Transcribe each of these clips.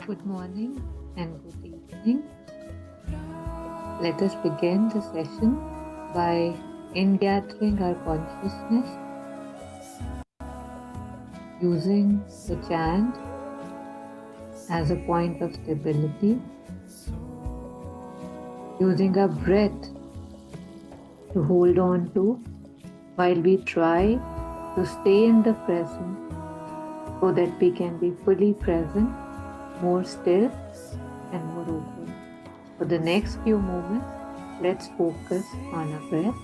Good morning and good evening. Let us begin the session by ingathering our consciousness using the chant as a point of stability, using our breath to hold on to while we try to stay in the present so that we can be fully present, more still and more open. For the next few moments, let's focus on our breath.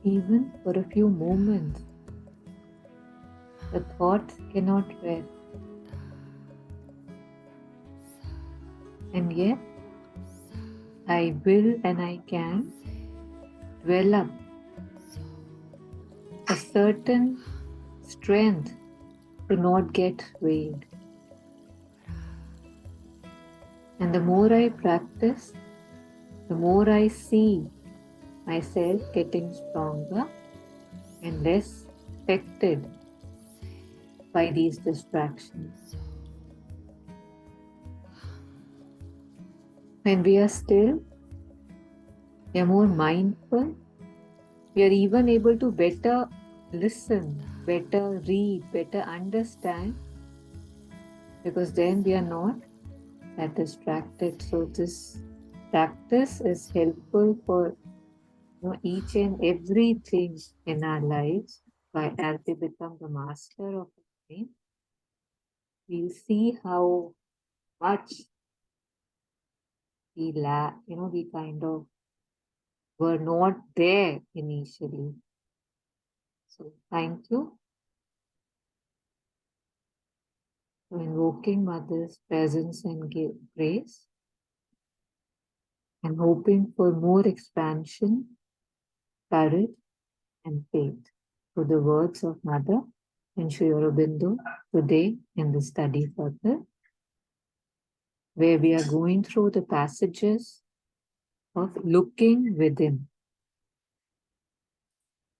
Even for a few moments, the thoughts cannot rest. And yet, I will and I can develop a certain strength to not get swayed. And the more I practice, the more I see myself getting stronger and less affected by these distractions. When we are still, we are more mindful, we are even able to better listen, better read, better understand, because then we are not that distracted. So this practice is helpful for each and everything in our lives. By as we become the master of the brain, we'll see how much we kind of were not there initially. So thank you for invoking Mother's presence and grace and hoping for more expansion, courage, and faith through the words of Mother and Sri Aurobindo today in the study further, where we are going through the passages of looking within.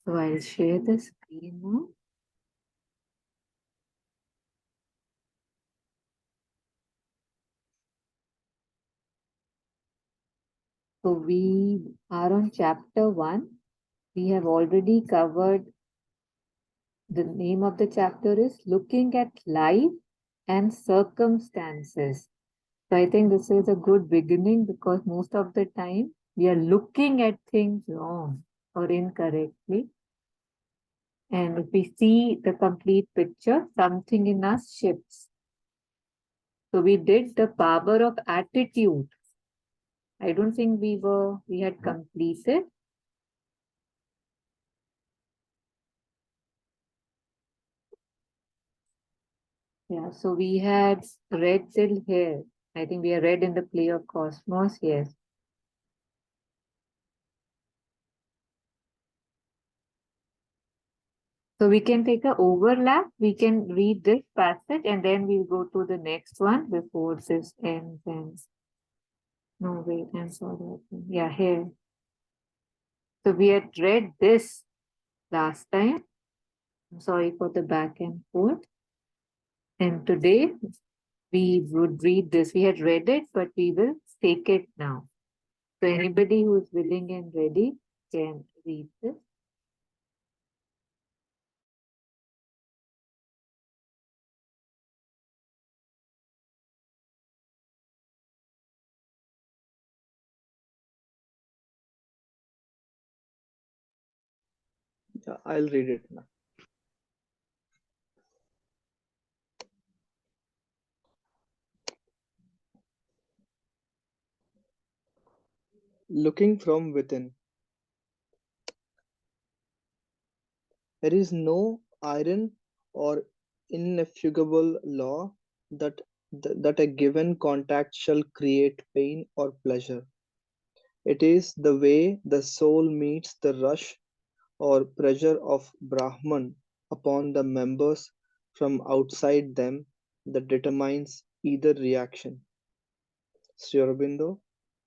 So I'll share the screen now. So we are on chapter 1. We have already covered, the name of the chapter is Looking at Life and Circumstances. So I think this is a good beginning because most of the time we are looking at things wrong or incorrectly. And if we see the complete picture, something in us shifts. So we did the power of attitude. I don't think we had completed. Yeah, so we had read till here. I think we are read in the play of Cosmos, yes. So we can take a overlap. We can read this passage and then we'll go to the next one before this ends. And no, wait, I'm sorry. Yeah, here. So we had read this last time. I'm sorry for the back and forth. And today we would read this. We had read it, but we will take it now. So anybody who is willing and ready can read this. Yeah, I'll read it now. looking from within. There is no iron or ineffable law that that a given contact shall create pain or pleasure. It is the way the soul meets the rush or pressure of Brahman upon the members from outside them that determines either reaction. Sri Aurobindo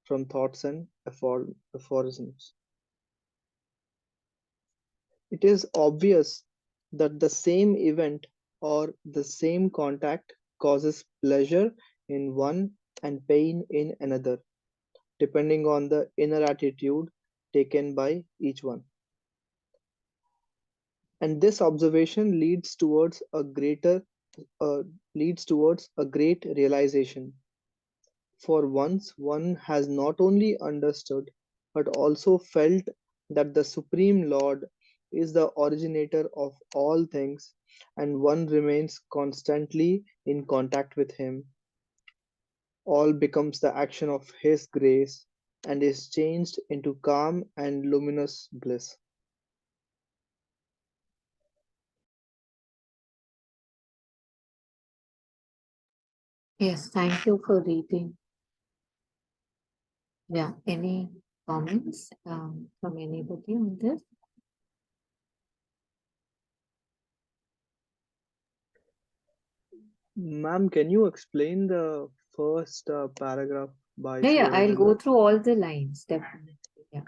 from Thoughts and Aphorisms. It is obvious that the same event or the same contact causes pleasure in one and pain in another, depending on the inner attitude taken by each one. And this observation uh, leads towards a great realization. For once one has not only understood but also felt that the Supreme Lord is the originator of all things, and one remains constantly in contact with Him, all becomes the action of His grace and is changed into calm and luminous bliss. Yes, thank you for reading. Yeah, any comments from anybody on this? Ma'am, can you explain the first paragraph by Yeah, Sri yeah, I'll go Aurobindo? through all the lines, definitely. Yeah.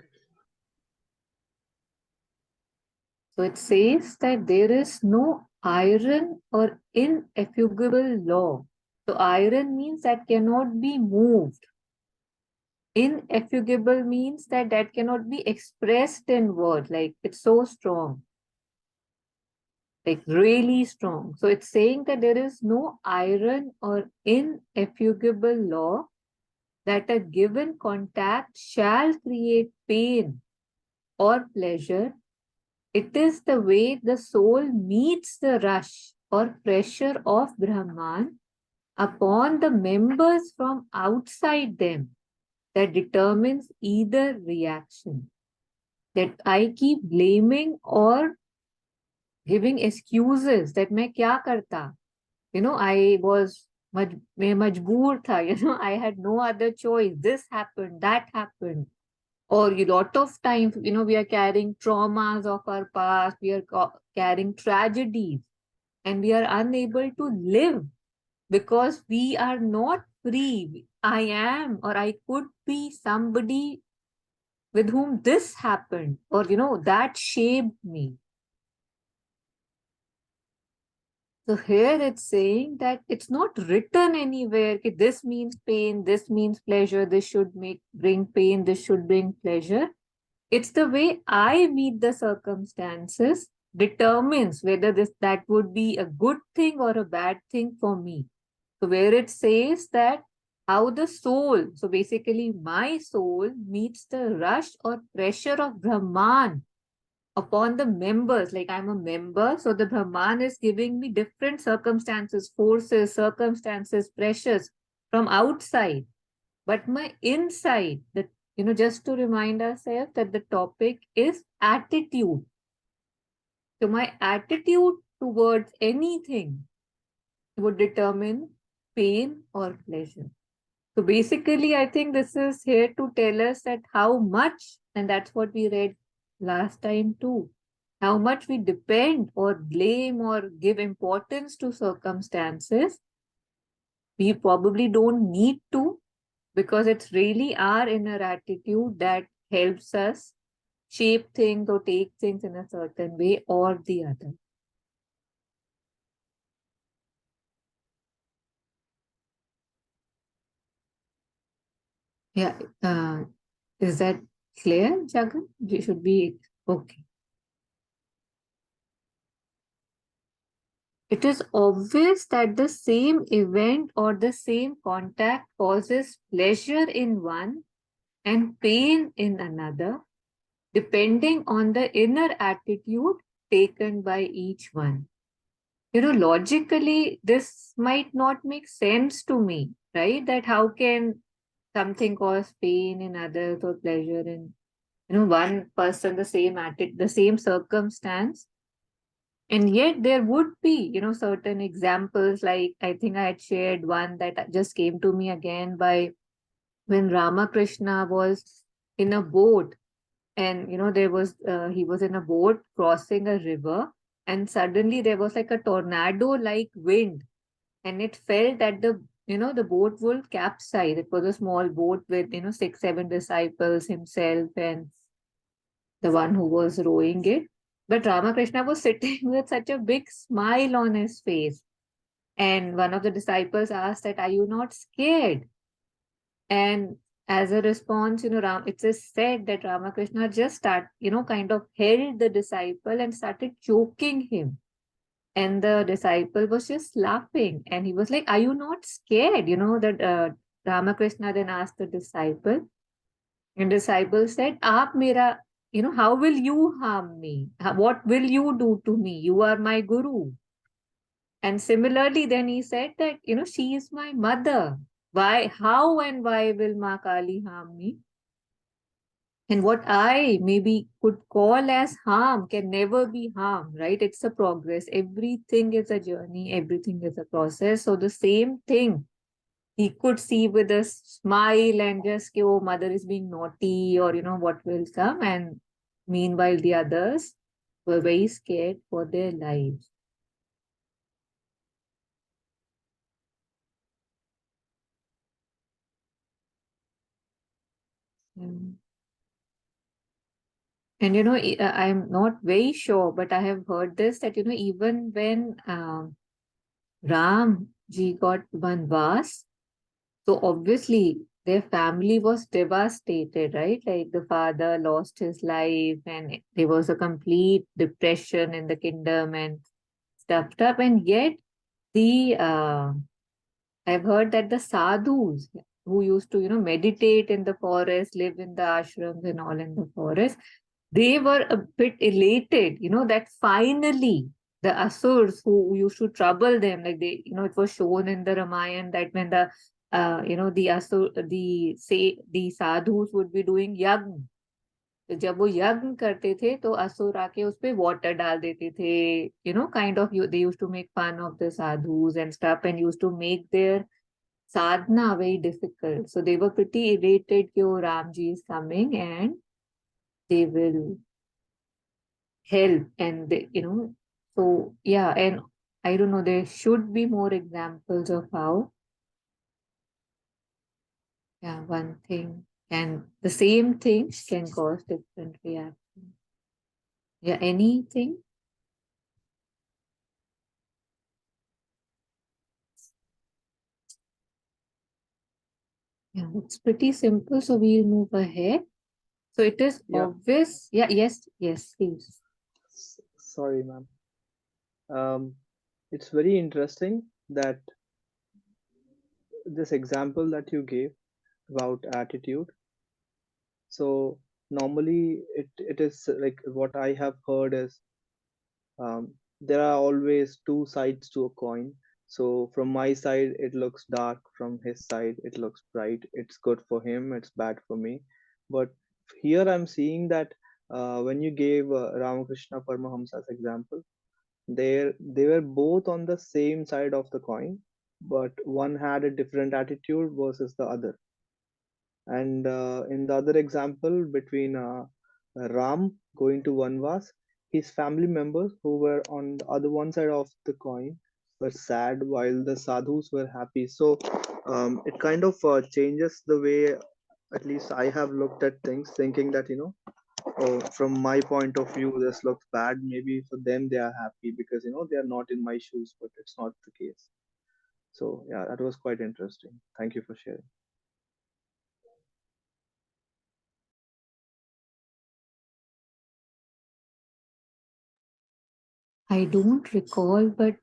So it says that there is no iron or ineffable law. So iron means that cannot be moved. Ineffable means that that cannot be expressed in word, like it's so strong, like really strong. So it's saying that there is no iron or ineffable law that a given contact shall create pain or pleasure. It is the way the soul meets the rush or pressure of Brahman upon the members from outside them that determines either reaction. That I keep blaming or giving excuses that मैं क्या करता, I was मैं मजबूर था, I had no other choice, this happened, that happened. Or a lot of times, we are carrying traumas of our past, we are carrying tragedies, and we are unable to live because we are not free. I am, or I could be somebody with whom this happened, or that shaped me. So here it's saying that it's not written anywhere that this means pain, this means pleasure, this should bring pain, this should bring pleasure. It's the way I meet the circumstances determines whether that would be a good thing or a bad thing for me. So where it says that how the soul, so basically my soul meets the rush or pressure of Brahman upon the members, like I'm a member, so the Brahman is giving me different circumstances, forces, circumstances, pressures from outside. But my inside, that just to remind ourselves that the topic is attitude. So my attitude towards anything would determine pain or pleasure. So basically, I think this is here to tell us that how much, and that's what we read last time too, how much we depend or blame or give importance to circumstances. We probably don't need to, because it's really our inner attitude that helps us shape things or take things in a certain way or the other. Yeah, is that clear, Jagan? We should be okay. It is obvious that the same event or the same contact causes pleasure in one and pain in another, depending on the inner attitude taken by each one. Logically, this might not make sense to me, right? That how can something cause pain in others or pleasure in, one person, the same attitude, the same circumstance. And yet there would be, certain examples, like I think I had shared one that just came to me again by when Ramakrishna was in a boat, and there was he was in a boat crossing a river, and suddenly there was like a tornado like wind, and it felt that the boat will capsize. It was a small boat with 6 7 disciples, himself and the one who was rowing it. But Ramakrishna was sitting with such a big smile on his face. And one of the disciples asked that, "Are you not scared?" And as a response, it is said that Ramakrishna just kind of held the disciple and started choking him. And the disciple was just laughing. And he was like, "Are you not scared?" That Ramakrishna then asked the disciple. And disciple said, "Aap mera, how will you harm me? What will you do to me? You are my guru." And similarly, then he said that, she is my mother. Why, how and why will Ma Kali harm me? And what I maybe could call as harm can never be harm, right? It's a progress. Everything is a journey, everything is a process. So the same thing he could see with a smile and just, oh, mother is being naughty, or, what will come. And meanwhile, the others were very scared for their lives. Mm. And I'm not very sure, but I have heard this that even when Ram ji got Vanvas, so obviously their family was devastated, right? Like the father lost his life, and there was a complete depression in the kingdom and stuffed up. And yet the I've heard that the sadhus who used to meditate in the forest, live in the ashrams and all in the forest, they were a bit elated, that finally the asurs who used to trouble them, like they, it was shown in the Ramayana that when the asur, the sadhus would be doing yagna. तो जब वो यज्ञ करते थे तो असुर आके उस पे वाटर डाल देते थे, kind of they used to make fun of the sadhus and stuff, and used to make their sadhana very difficult. So they were pretty elated कि oh, Ramji is coming and they will help. And they, so yeah. And I don't know, there should be more examples of how, yeah, one thing and the same thing can cause different reactions. Yeah, anything. Yeah, it's pretty simple, so we'll move ahead. So it is Yeah, obvious. Yeah, yes, please. sorry, ma'am. It's very interesting that this example that you gave about attitude. So normally it is like what I have heard is there are always two sides to a coin. So from my side it looks dark, from his side it looks bright. It's good for him, it's bad for me. But here I'm seeing that when you gave Ramakrishna Paramahamsa's example, they were both on the same side of the coin, but one had a different attitude versus the other. And in the other example, between Ram going to Vanvas, his family members who were on the other one side of the coin were sad while the sadhus were happy. So it kind of changes the way, at least I have looked at things, thinking that, oh, from my point of view, this looks bad. Maybe for them, they are happy because, they are not in my shoes, but it's not the case. So, yeah, that was quite interesting. Thank you for sharing. I don't recall, but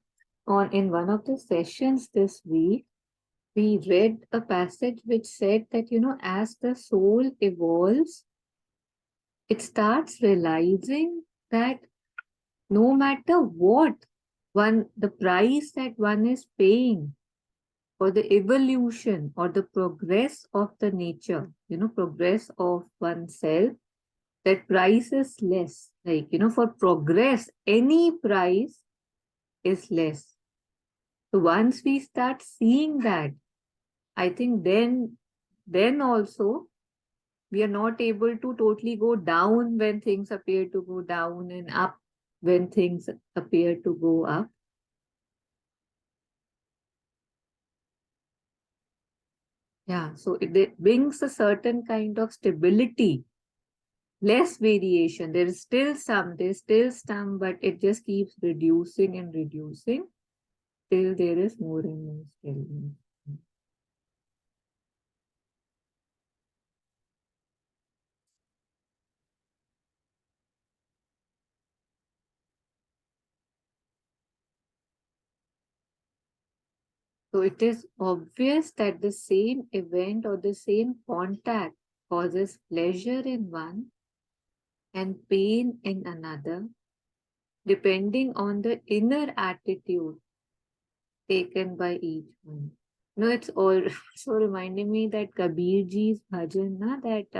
on in one of the sessions this week, we read a passage which said that, as the soul evolves, it starts realizing that no matter what the price that one is paying or the evolution or the progress of the nature, progress of oneself, that price is less. Like, for progress, any price is less. So once we start seeing that, I think then also we are not able to totally go down when things appear to go down and up when things appear to go up. Yeah, so it brings a certain kind of stability, less variation. There's still some, but it just keeps reducing and reducing till there is more and more stillness. So it is obvious that the same event or the same contact causes pleasure in one and pain in another, depending on the inner attitude taken by each one. No, it's all so reminding me that Kabir ji's bhajan, na, that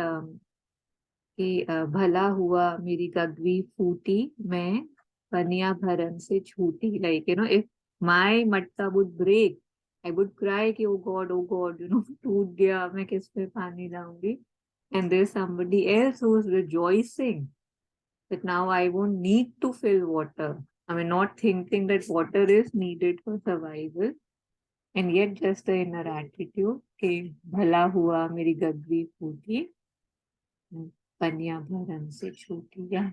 कि भला हुआ मेरी गगरी फूटी मैं पनिया भरन से छूटी. Like, if my matta would break, I would cry कि oh God, टूट गया, मैं किस पे पानी लाऊंगी. And there's somebody else who's rejoicing that now I won't need to fill water. I mean, not thinking that water is needed for survival. And yet just the inner attitude कि भला हुआ मेरी गगरी फूटी पनिया भरन से छूटी. Yeah.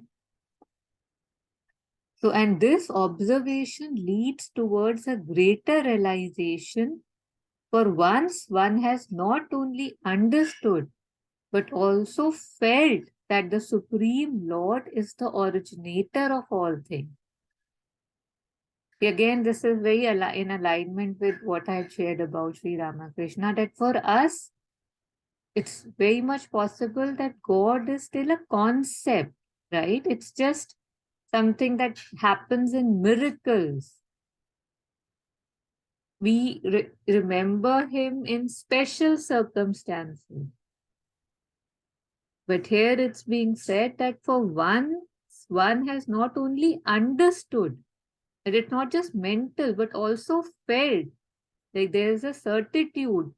So, and this observation leads towards a greater realization, for once one has not only understood but also felt that the Supreme Lord is the originator of all things. Again, this is very in alignment with what I had shared about Sri Ramakrishna, that for us, it's very much possible that God is still a concept, right? It's just something that happens in miracles. We remember him in special circumstances. But here it's being said that for one has not only understood, and it's not just mental, but also felt. Like there is a certitude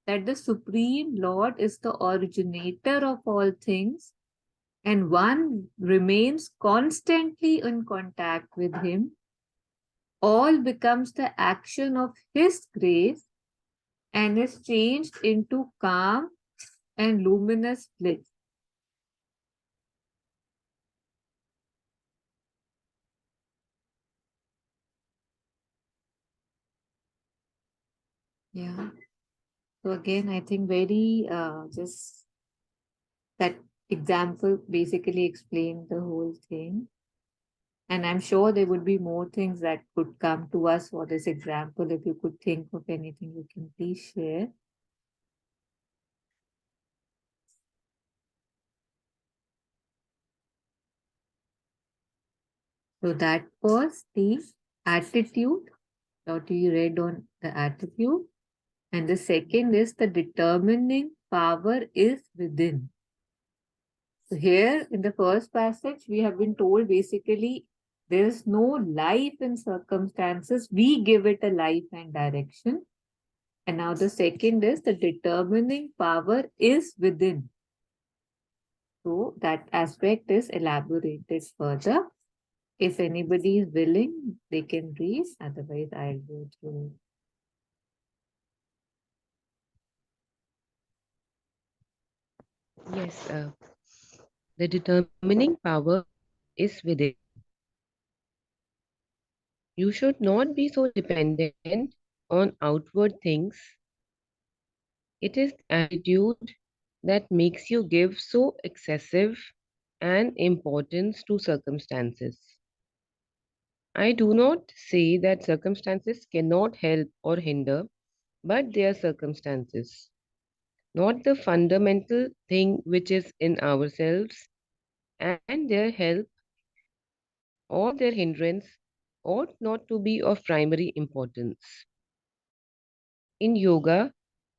that the Supreme Lord is the originator of all things, and one remains constantly in contact with him. All becomes the action of his grace and is changed into calm and luminous bliss. Yeah. So again, I think very just that example basically explained the whole thing. And I'm sure there would be more things that could come to us for this example. If you could think of anything, you can please share. So that was the attitude, what you read on the attitude. And the second is the determining power is within. So here in the first passage, we have been told basically there is no life in circumstances. We give it a life and direction. And now the second is the determining power is within. So that aspect is elaborated further. If anybody is willing, they can read. Otherwise, I'll go through. Yes, the determining power is within. You should not be so dependent on outward things. It is attitude that makes you give so excessive and importance to circumstances. I do not say that circumstances cannot help or hinder, but they are circumstances, not the fundamental thing which is in ourselves, and their help or their hindrance ought not to be of primary importance. In yoga,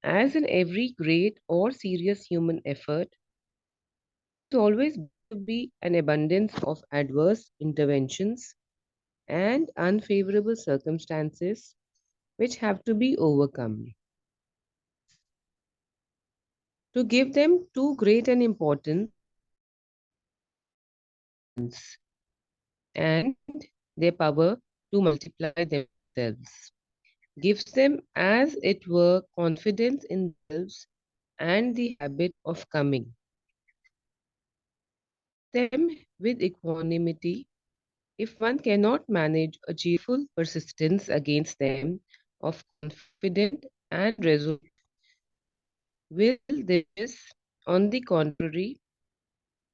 as in every great or serious human effort, there's always to be an abundance of adverse interventions and unfavorable circumstances which have to be overcome. To give them too great an importance and their power to multiply themselves gives them, as it were, confidence in themselves and the habit of coming. Them with equanimity, if one cannot manage a cheerful persistence against them of confident and resolute, will this, on the contrary,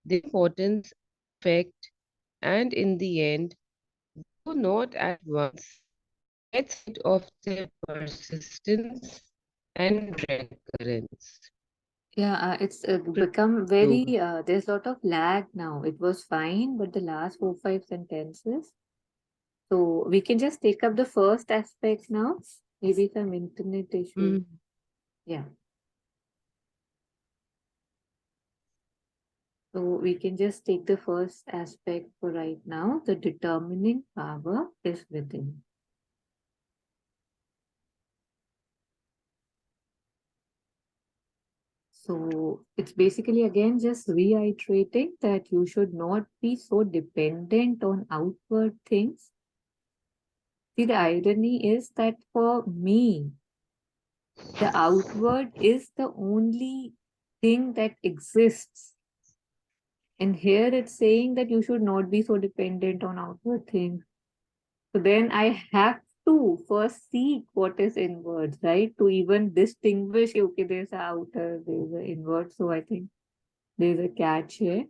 the importance, effect, and in the end, though not at once, gets rid of their persistence and recurrence. Yeah, it's become Yoga. very, there's a lot of lag now. It was fine, but the last 4, 5 sentences. So we can just take up the first aspect now. Maybe some internet issue. Mm. Yeah. So we can just take the first aspect for right now. The determining power is within. So it's basically again just reiterating that you should not be so dependent on outward things. See, the irony is that for me, the outward is the only thing that exists. And here it's saying that you should not be so dependent on outward things. So then I have to first seek what is inwards, right? To even distinguish, okay, there's a outer, there's an inward. So I think there's a catch here.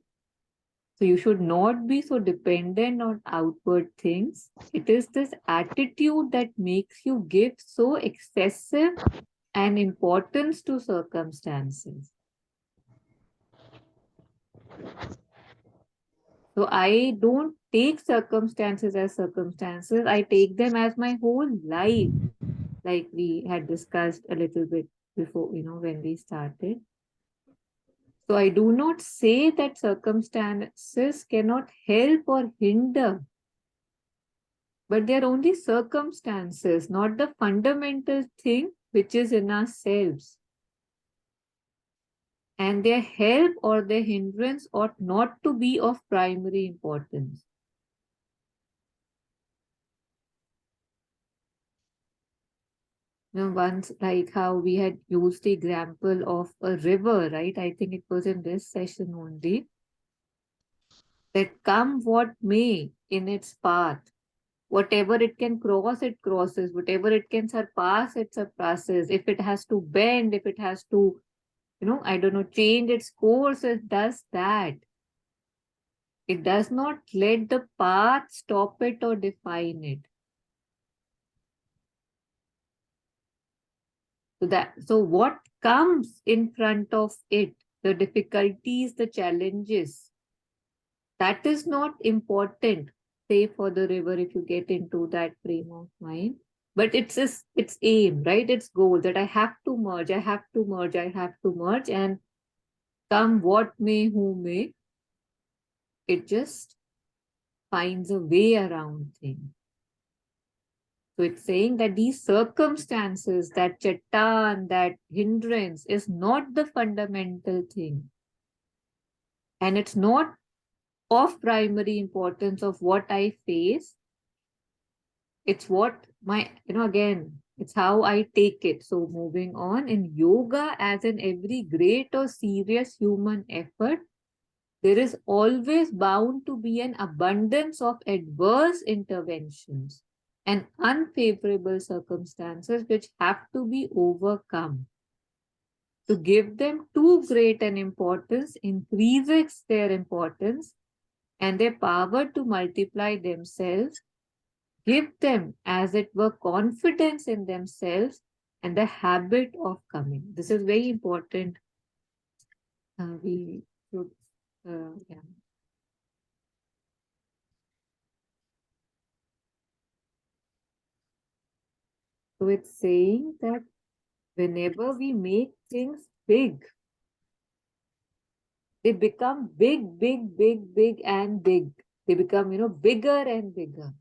So you should not be so dependent on outward things. It is this attitude that makes you give so excessive an importance to circumstances. So I don't take circumstances as circumstances. I take them as my whole life, like we had discussed a little bit before, when we started. So I do not say that circumstances cannot help or hinder, but they are only circumstances, not the fundamental thing which is in ourselves. And their help or their hindrance ought not to be of primary importance. Once, like how we had used the example of a river, right? I think it was in this session only, that come what may in its path, whatever it can cross, it crosses, whatever it can surpass, it surpasses. If it has to bend, if it has to, I don't know, change its course, it does that. It does not let the path stop it or define it. So what comes in front of it, the difficulties, the challenges, that is not important, say for the river, if you get into that frame of mind. But its aim, right? Its goal, that I have to merge, I have to merge, I have to merge, and come what may, who may, it just finds a way around things. So it's saying that these circumstances, that chattan, that hindrance is not the fundamental thing. And it's not of primary importance of what I face. It's what my, again, it's how I take it. So moving on, in yoga, as in every great or serious human effort, there is always bound to be an abundance of adverse interventions and unfavorable circumstances which have to be overcome. To give them too great an importance increases their importance and their power to multiply themselves. Give them, as it were, confidence in themselves and the habit of coming. This is very important. We should, yeah. So it's saying that Whenever we make things big, they become big, big, big, big, and big. They become, bigger and bigger.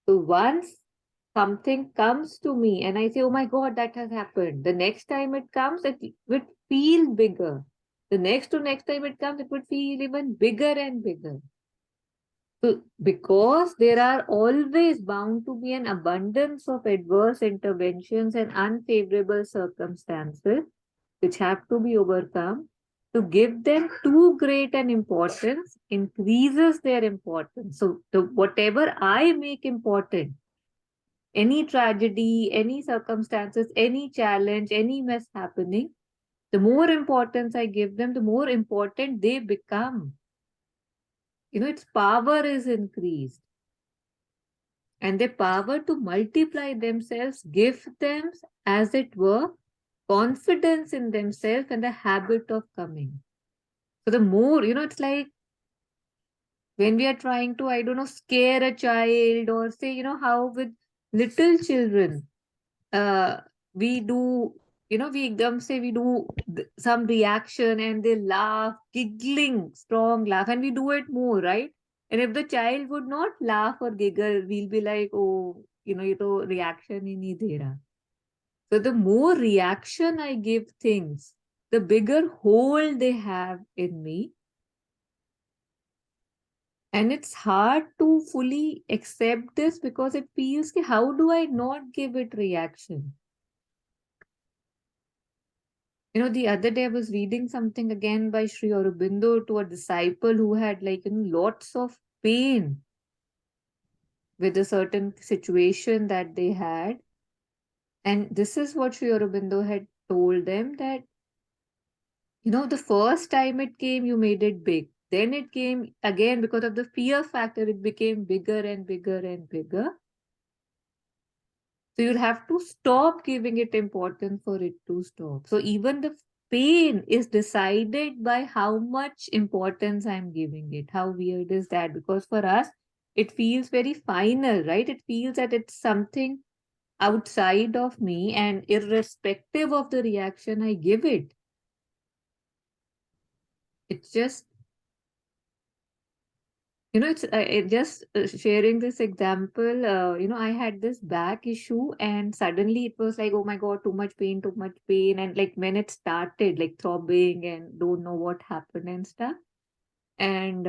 So once something comes to me and I say, oh my God, that has happened. The next time it comes, it would feel bigger. The next time it comes, it would feel even bigger and bigger. So, because there are always bound to be an abundance of adverse interventions and unfavorable circumstances which have to be overcome, to give them too great an importance increases their importance. So, whatever I make important, any tragedy, any circumstances, any challenge, any mess happening, the more importance I give them, the more important they become. Its power is increased. And their power to multiply themselves give them, as it were, confidence in themselves and the habit of coming. So the more, it's like when we are trying to, I don't know, scare a child or say, how with little children, uh, we do, we do some reaction and they laugh, giggling, strong laugh, and we do it more, right? And if the child would not laugh or giggle, we'll be like, oh, reaction hi nahi de raha. So the more reaction I give things, the bigger hold they have in me. And it's hard to fully accept this because it feels, how do I not give it reaction? The other day I was reading something again by Sri Aurobindo to a disciple who had lots of pain with a certain situation that they had. And this is what Sri Aurobindo had told them that, the first time it came, you made it big. Then it came again because of the fear factor, it became bigger and bigger and bigger. So you'll have to stop giving it importance for it to stop. So even the pain is decided by how much importance I'm giving it. How weird is that? Because for us, it feels very final, right? It feels that it's something outside of me, and irrespective of the reaction I give it, it's just just sharing this example. I had this back issue, and suddenly it was like, oh my God, too much pain, too much pain. And like when it started, like throbbing and don't know what happened and stuff. And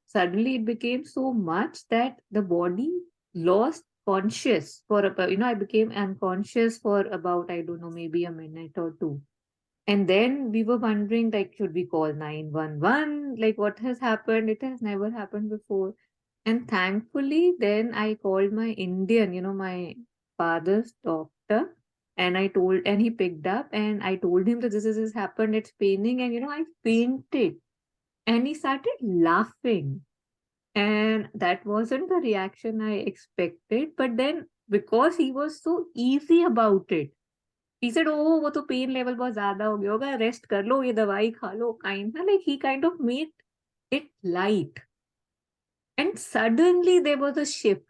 suddenly it became so much that the body lost conscious for about, I became unconscious for about, I don't know, maybe a minute or two. And then we were wondering, like, should we call 911? Like, what has happened? It has never happened before. And thankfully, then I called my Indian, my father's doctor, and and he picked up, and I told him that this has happened, it's paining, and I fainted. And he started laughing. And that wasn't the reaction I expected. But then, because he was so easy about it, he said, "Oh, वो तो pain level बहुत ज़्यादा हो गया होगा, rest कर लो, ये दवाई खा लो," like he kind of made it light. And suddenly there was a shift,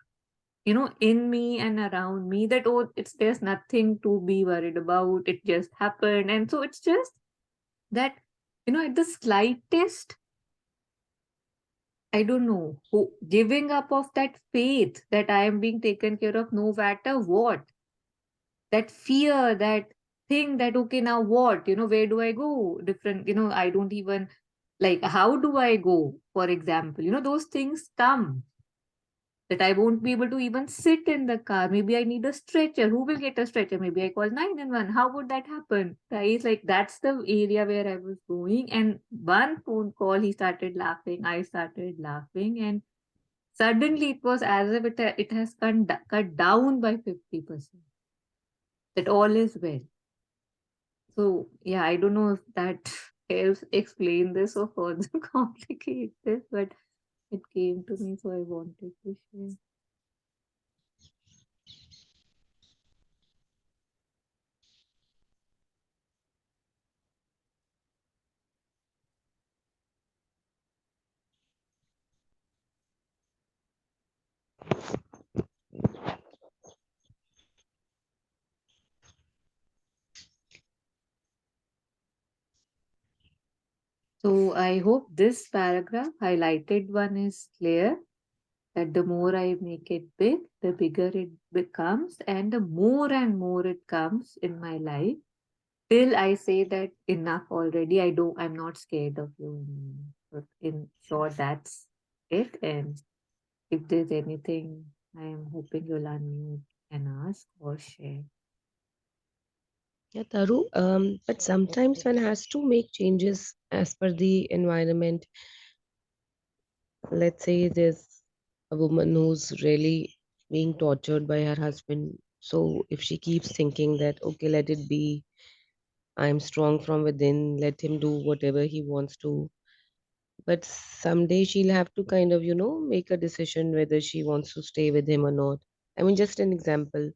in me and around me that, oh, there's nothing to be worried about. It just happened. And so it's just that, at the slightest, I don't know, giving up of that faith that I am being taken care of no matter what, that fear, that thing that, okay, now what? Where do I go? Different, I don't even like, how do I go? For example, those things come that I won't be able to even sit in the car. Maybe I need a stretcher. Who will get a stretcher? Maybe I call 911. How would that happen? Right? Like that's the area where I was going. And one phone call, he started laughing. I started laughing. And suddenly it was as if it has cut down by 50%. That all is well. So yeah, I don't know if that helps explain this or further complicate this, but it came to me, so I wanted to share. So I hope this paragraph, highlighted one, is clear, that the more I make it big, the bigger it becomes, and the more and more it comes in my life, till I say that enough already. I'm not scared of you anymore. But in short, that's it. And if there's anything, I am hoping you'll unmute and ask or share. Yeah, Taru, but sometimes one has to make changes as per the environment. Let's say there's a woman who's really being tortured by her husband. So if she keeps thinking that, okay, let it be, I'm strong from within, let him do whatever he wants to. But someday she'll have to kind of, make a decision whether she wants to stay with him or not. I mean, just an example.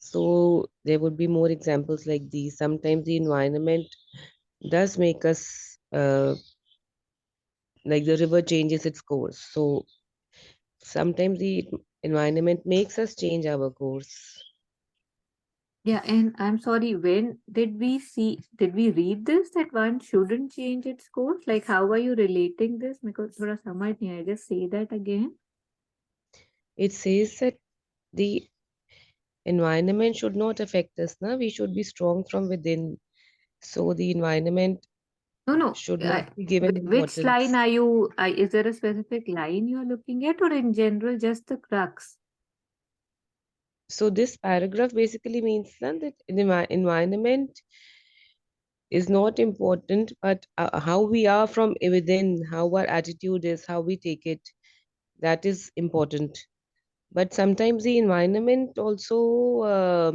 So there would be more examples like these. Sometimes the environment does make us, like the river changes its course. So sometimes the environment makes us change our course. Yeah, and I'm sorry, when did we read this that one shouldn't change its course? Like, how are you relating this? Because thoda samajh nahi aaya. Just say that again. It says that the environment should not affect us. Na? We should be strong from within. So the environment No, no. should not be given Which line importance. are you? Is there a specific line you're looking at, or in general, just the crux? So this paragraph basically means that the environment is not important, but how we are from within, how our attitude is, how we take it, that is important. But sometimes the environment also,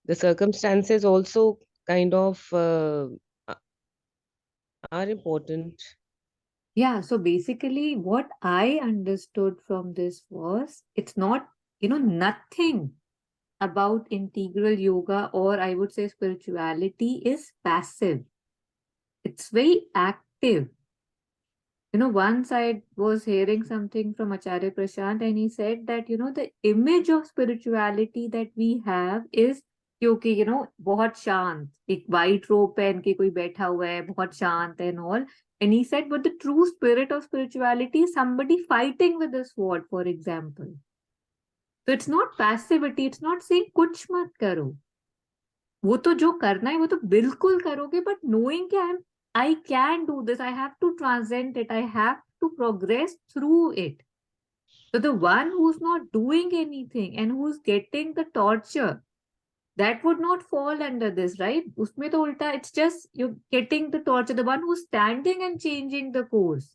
the circumstances also kind of are important. Yeah. So basically, what I understood from this was it's not, nothing about integral yoga, or I would say spirituality, is passive. It's very active. Once I was hearing something from Acharya Prashant, and he said that, the image of spirituality that we have is क्योंकि बहुत शांत एक white robe पहन के कोई बैठा हुआ है बहुत शांत and all. And he said, but the true spirit of spirituality is somebody fighting with a sword, for example. So it's not passivity. It's not saying कुछ मत करो. वो तो जो करना है वो तो बिल्कुल करोगे, but knowing कि I can do this, I have to transcend it, I have to progress through it. So the one who's not doing anything and who's getting the torture, that would not fall under this, right? उसमें तो उल्टा, it's just you're getting the torture. The one who's standing and changing the course,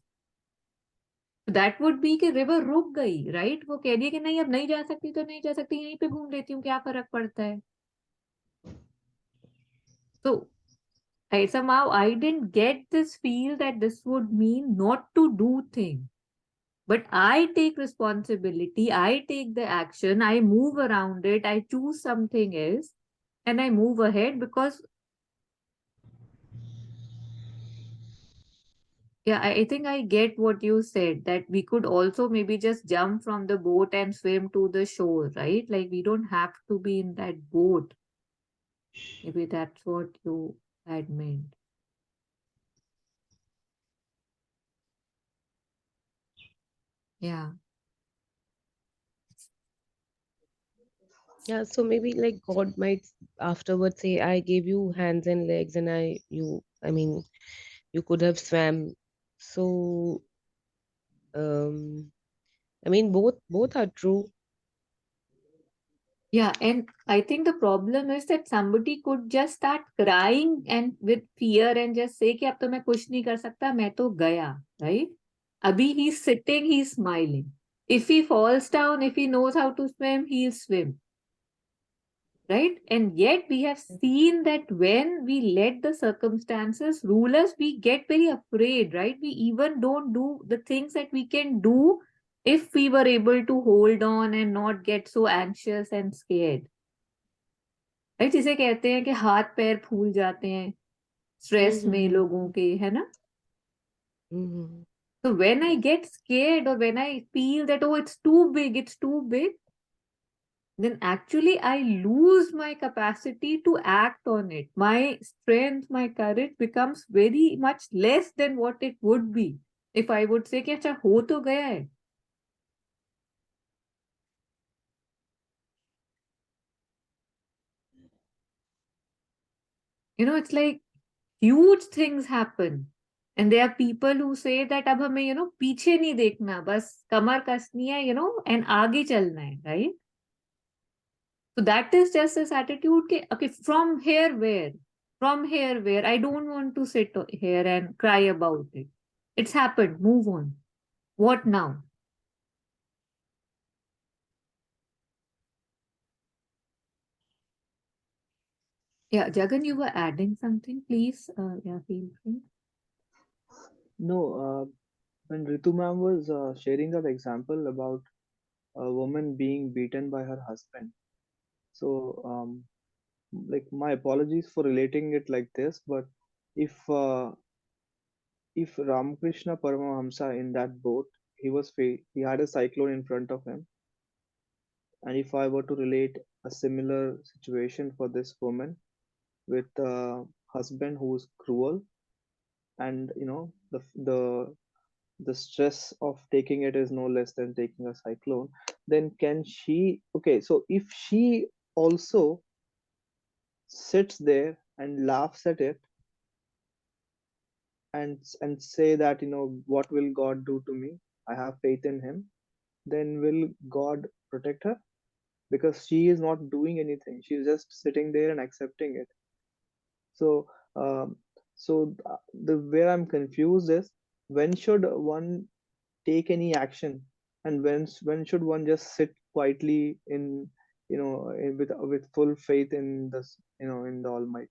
that would be कि river रुक गई, right? वो कह रही है कि नहीं अब नहीं जा सकती तो नहीं जा सकती, यहीं पे घूम लेती हूँ, क्या फर्क पड़ता है. So somehow I didn't get this feel that this would mean not to do things. But I take responsibility, I take the action, I move around it, I choose something else, and I move ahead because, yeah, I think I get what you said, that we could also maybe just jump from the boat and swim to the shore, right? Like we don't have to be in that boat. Maybe that's what you had meant. Yeah. Yeah, so maybe like God might afterwards say, I gave you hands and legs, and I mean, you could have swam. So, I mean, both are true. Yeah, and I think the problem is that somebody could just start crying and with fear and just say कि अब तो मैं कुछ नहीं कर सकता, मैं तो गया, right? अभी he's sitting, he's smiling. If he falls down, if he knows how to swim, he'll swim, right? And yet we have seen that when we let the circumstances rule us, we get very afraid, right? We even don't do the things that we can do if we were able to hold on and not get so anxious and scared. Right, जिसे कहते हैं कि हाथ पैर फूल जाते हैं stress में Mm-hmm. लोगों के, है ना. Mm-hmm. So when I get scared or when I feel that, oh, it's too big, then actually I lose my capacity to act on it. My strength, my courage becomes very much less than what it would be if I would say कि अच्छा हो तो गया है. You know, it's like huge things happen. And there are people who say that अब हमें, you know, पीछे नहीं देखना, बस कमर कसनी है, you know, and आगे चलना है, right? So that is just this attitude कि, okay, from here where? From here where? I don't want to sit here and cry about it. It's happened, move on. What now? Yeah, Jagan, you were adding something, please. Yeah, feel free. No, when Ritu ma'am was sharing that example about a woman being beaten by her husband. So, like my apologies for relating it like this, but if uh, if Ramakrishna Paramahamsa in that boat, he had a cyclone in front of him, and if I were to relate a similar situation for this woman with a husband who's cruel, and the stress of taking it is no less than taking a cyclone, then can she, okay, so if she also sits there and laughs at it and say that, what will God do to me, I have faith in him, then will God protect her? Because she is not doing anything, she's just sitting there and accepting it. So um, the where I'm confused is, when should one take any action, and when should one just sit quietly in, with full faith in this, in the Almighty.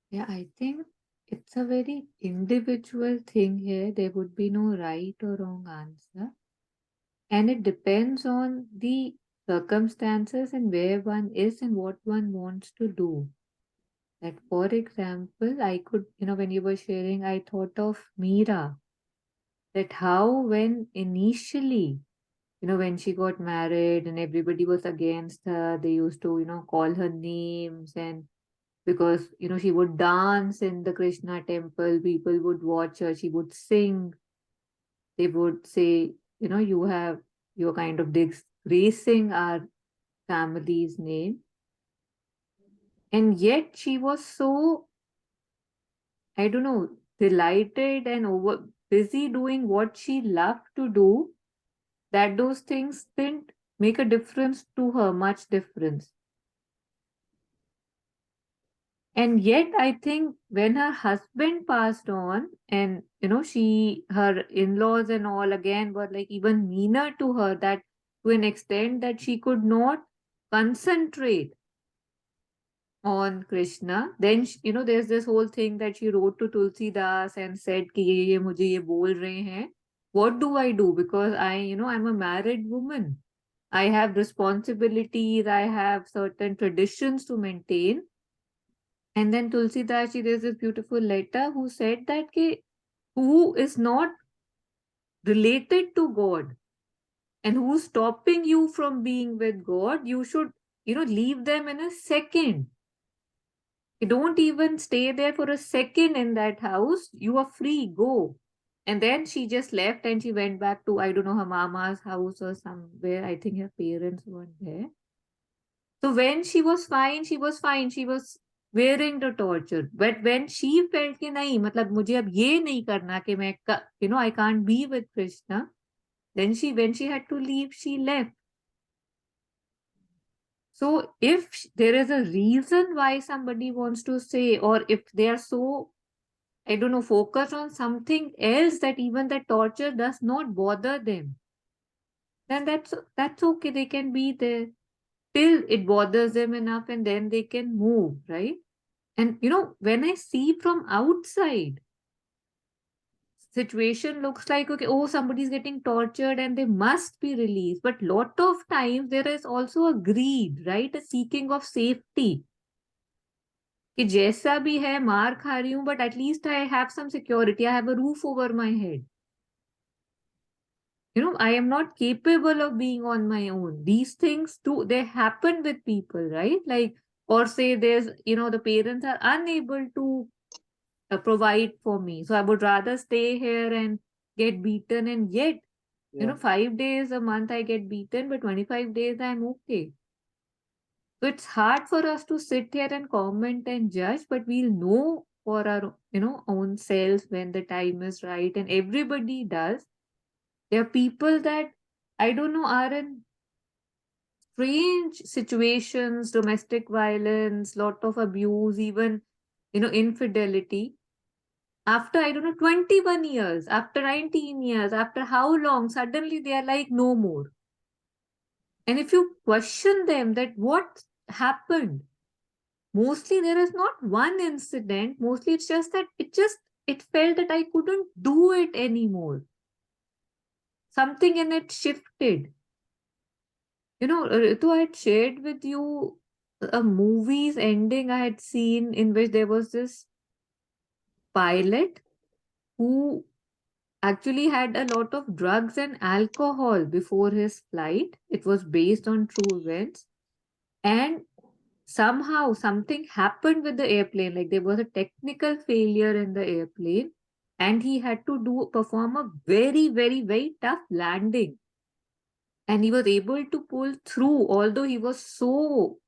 Yeah, I think it's a very individual thing here. There would be no right or wrong answer. And it depends on the circumstances and where one is and what one wants to do. Like, for example, I could, when you were sharing, I thought of Meera, that how when initially, when she got married and everybody was against her, they used to, call her names, and because, she would dance in the Krishna temple, people would watch her, she would sing, they would say, you're kind of disgracing our family's name. And yet she was so, I don't know, delighted and over busy doing what she loved to do, that those things didn't make a difference to her, much difference. And yet I think when her husband passed on, and her in-laws and all again were like even meaner to her, that to an extent that she could not concentrate on Krishna. Then there's this whole thing that she wrote to Tulsidas and said कि ये मुझे ये बोल रहे हैं. What do I do? Because I'm a married woman. I have responsibilities. I have certain traditions to maintain. And then Tulsidas ji, there's this beautiful letter who said that कि who is not related to God and who's stopping you from being with God, you should leave them in a second. You don't even stay there for a second in that house. You are free, go. And then she just left and she went back to, I don't know, her mama's house or somewhere. I think her parents weren't there. So when she was fine, she was fine. She was wearing the torture. But when she felt कि नहीं, मतलब मुझे अब ये नहीं करना कि मैं, I can't be with Krishna. Then when she had to leave, she left. So if there is a reason why somebody wants to say, or if they are so, I don't know, focus on something else that even the torture does not bother them, then that's okay. They can be there till it bothers them enough, and then they can move, right? And when I see from outside, situation looks like, okay, oh, somebody's getting tortured and they must be released. But lot of times there is also a greed, right? A seeking of safety. कि जैसा भी है मार खा रही हूँ, but at least I have some security, I have a roof over my head. You know, I am not capable of being on my own. These things too, they happen with people, right? Like, or say there's, you know, the parents are unable to provide for me. So I would rather stay here and get beaten. And yet, you Yeah. know, 5 days a month I get beaten, but 25 days I'm okay. So it's hard for us to sit here and comment and judge, but we'll know for our, you know, own selves when the time is right. And everybody does. There are people that I don't know are in strange situations, domestic violence, lot of abuse, even, you know, infidelity. After, I don't know, 21 years, after 19 years, after how long, suddenly they are like, no more. And if you question them that what happened, mostly there is not one incident, mostly it's just that it felt that I couldn't do it anymore. Something in it shifted. You know, Ritu, I had shared with you a movie's ending I had seen in which there was this pilot who actually had a lot of drugs and alcohol before his flight. It was based on true events. And somehow something happened with the airplane. Like there was a technical failure in the airplane, and he had to perform a very, very, very tough landing. And he was able to pull through, although he was so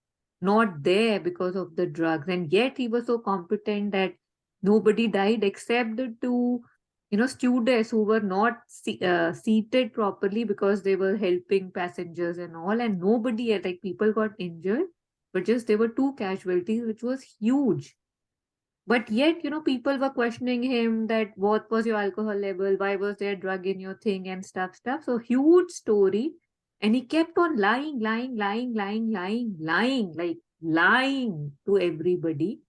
not there because of the drugs. And yet he was so competent that nobody died except the two, you know, stewardess who were not seated properly because they were helping passengers and all. And nobody else, like people got injured, but just there were two casualties, which was huge. But yet, you know, people were questioning him that what was your alcohol level? Why was there drug in your thing and stuff. So huge story. And he kept on lying, like lying to everybody.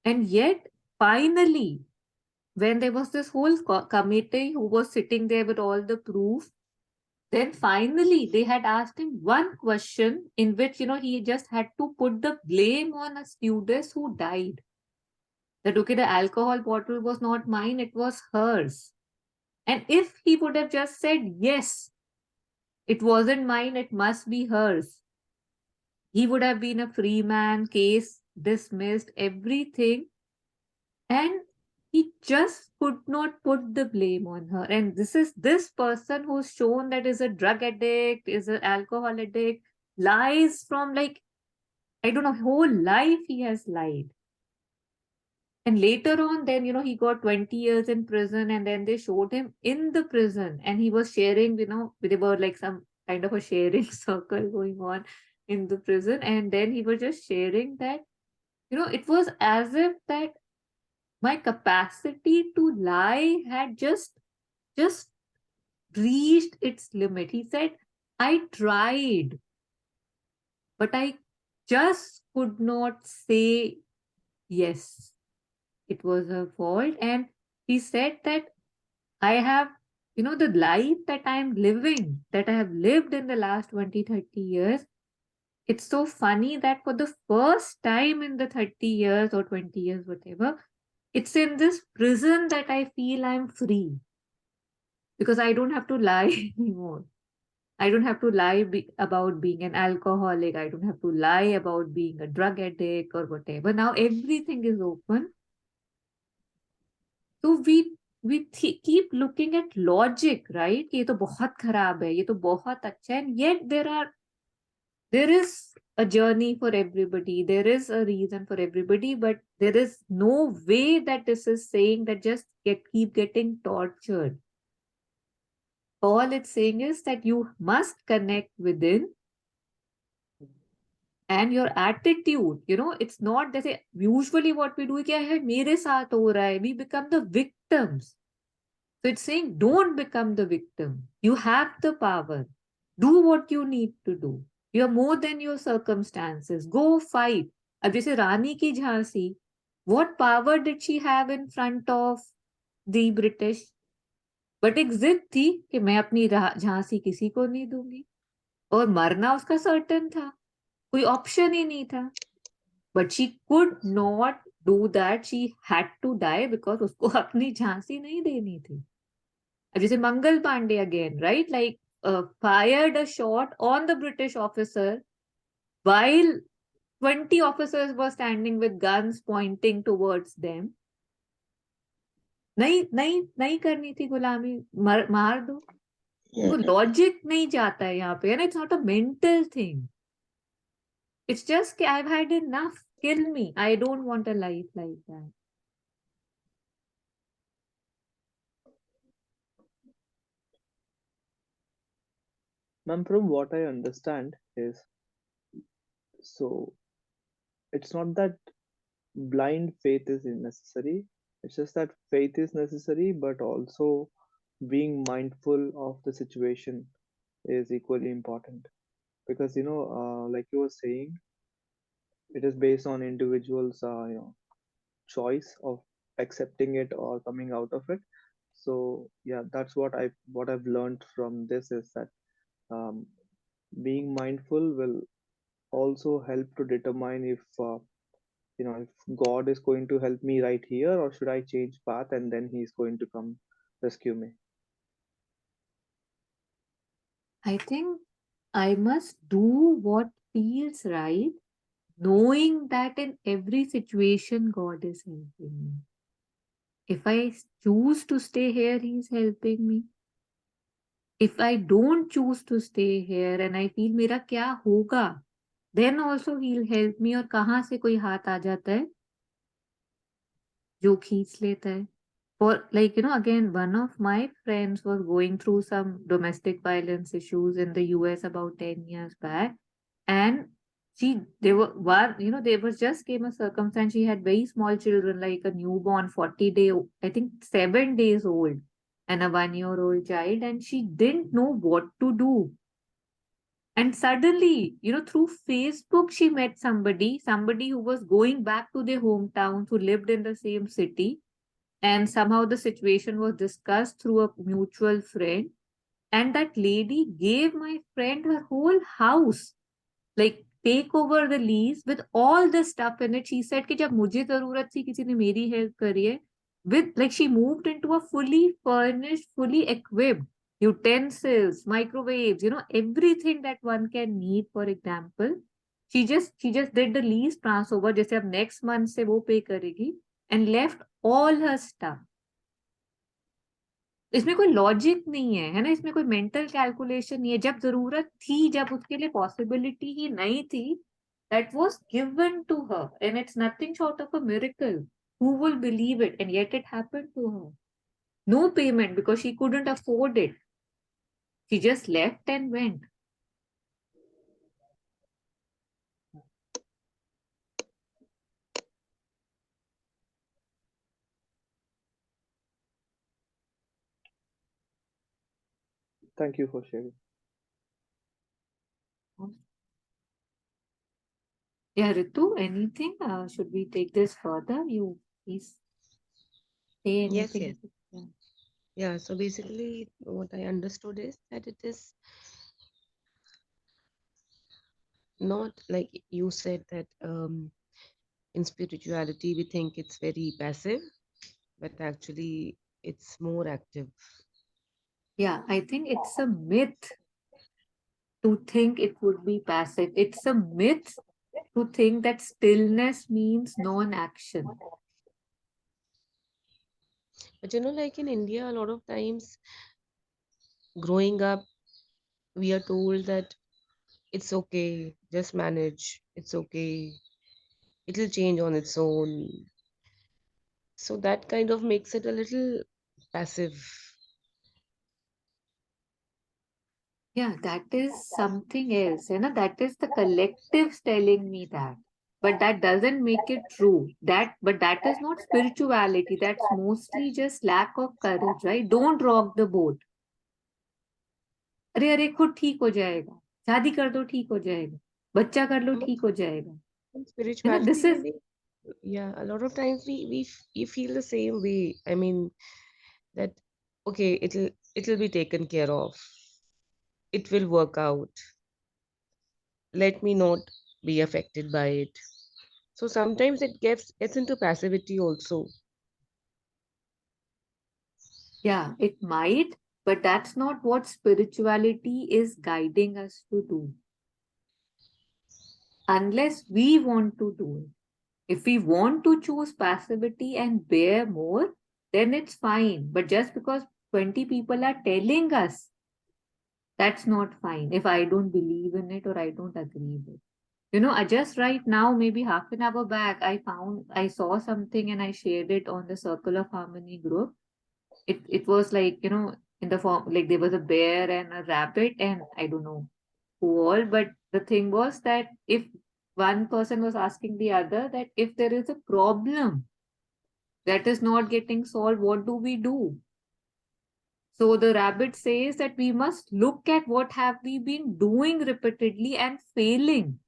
And yet, finally, when there was this whole committee who was sitting there with all the proof, then finally they had asked him one question in which, you know, he just had to put the blame on a stewardess who died. That okay, the alcohol bottle was not mine, it was hers. And if he would have just said, yes, it wasn't mine, it must be hers, he would have been a free man, case dismissed, everything. And he just could not put the blame on her. And this is this person who's shown that is a drug addict, is an alcohol addict, lies from like, I don't know, whole life he has lied. And later on, then, you know, he got 20 years in prison, and then they showed him in the prison, and he was sharing, you know, there were like some kind of a sharing circle going on in the prison. And then he was just sharing that, you know, it was as if that my capacity to lie had just reached its limit. He said, I tried, but I just could not say yes. It was her fault. And he said that I have, you know, the life that I'm living, that I have lived in the last 20, 30 years. It's so funny that for the first time in the 30 years or 20 years, whatever, it's in this prison that I feel I'm free because I don't have to lie anymore. I don't have to lie about being an alcoholic. I don't have to lie about being a drug addict or whatever. Now everything is open. So we keep looking at logic, right? कि ये तो बहुत खराब है, ये तो बहुत अच्छा है. And yet there is a journey for everybody. There is a reason for everybody, but there is no way that this is saying that just keep getting tortured. All it's saying is that you must connect within, and your attitude, you know, it's not that usually what we do है, क्या है मेरे साथ हो रहा है, we become the victims. So it's saying don't become the victim. You have the power. Do what you need to do. You're more than your circumstances. Go fight. अब जैसे रानी की Jhansi, what power did she have in front of the British? But एक जिद थी कि मैं अपनी झांसी किसी को नहीं दूंगी, और मरना उसका सर्टेन था, कोई ऑप्शन ही नहीं था. But she could not do that. She had to die because उसको अपनी झांसी नहीं देनी थी. जैसे Mangal Pandey again, right? Like fired a shot on the British officer while 20 officers were standing with guns pointing towards them. नहीं नहीं नहीं करनी थी गुलामी, मार दो. तो लॉजिक नहीं जाता है यहाँ पे, it's not a mental thing. It's just कि I've had enough, kill me, I don't want a life like that. Ma'am, from what I understand is, so it's not that blind faith is necessary. It's just that faith is necessary, but also being mindful of the situation is equally important. Because like you were saying, it is based on individuals' choice of accepting it or coming out of it. So yeah, that's what I've learned from this is that um, being mindful will also help to determine if God is going to help me right here, or should I change path and then He's going to come rescue me. I think I must do what feels right, knowing that in every situation God is helping me. If I choose to stay here, He's helping me. If I don't choose to stay here and I feel मेरा क्या होगा, then also He'll help me. और कहाँ से कोई हाथ आ जाता है जो खींच लेता है. For like, again, one of my friends was going through some domestic violence issues in the US about 10 years back. And they were, there was just came a circumstance. She had very small children, like a newborn, 40-day, I think 7 days old, and a 1-year-old child. And she didn't know what to do. And suddenly, through Facebook, she met somebody who was going back to their hometown, who lived in the same city. And somehow the situation was discussed through a mutual friend. And that lady gave my friend her whole house, like take over the lease with all the stuff in it. She said कि जब मुझे जरूरत थी किसी ने मेरी help करी है. With like she moved into a fully furnished, fully equipped utensils, microwaves, everything that one can need. For example, she just did the lease transfer, जैसे अब next month से वो pay करेगी, and left all her stuff. इसमें कोई logic नहीं है ना, इसमें कोई मेंटल कैलकुलेशन नहीं है. जब जरूरत थी, जब उसके लिए पॉसिबिलिटी ही नहीं थी, that was given to her, and it's nothing short of a miracle. Who will believe it? And yet it happened to her. No payment because she couldn't afford it. She just left and went. Thank you for sharing. Yeah, Ritu, anything? Should we take this further? You please say Yes, anything. yes. Yeah, so basically what I understood is that it is not like you said that in spirituality we think it's very passive, but actually it's more active. Yeah, I think it's a myth to think it would be passive. It's a myth to think that stillness means non-action. But like in India, a lot of times growing up, we are told that it's okay, just manage, it's okay, it'll change on its own. So that kind of makes it a little passive. Yeah, that is something else. That is the collectives telling me that. But that doesn't make it true. But that is not spirituality. That's mostly just lack of courage, right? Don't rock the boat. अरे अरे खुद ठीक हो जाएगा, शादी कर दो ठीक हो जाएगा, बच्चा कर लो ठीक हो जाएगा. In This spirituality, is yeah, a lot of times we feel the same way. I mean that okay, it'll be taken care of. It will work out. Let me not be affected by it. So sometimes it gets into passivity also. Yeah, it might, but that's not what spirituality is guiding us to do, unless we want to do it. If we want to choose passivity and bear more, then it's fine. But just because 20 people are telling us, that's not fine if I don't believe in it or I don't agree with it. I just right now, maybe half an hour back, I saw something and I shared it on the Circle of Harmony group. It was like, in the form, like there was a bear and a rabbit and I don't know who all, but the thing was that if one person was asking the other that if there is a problem that is not getting solved, what do we do? So the rabbit says that we must look at what have we been doing repeatedly and failing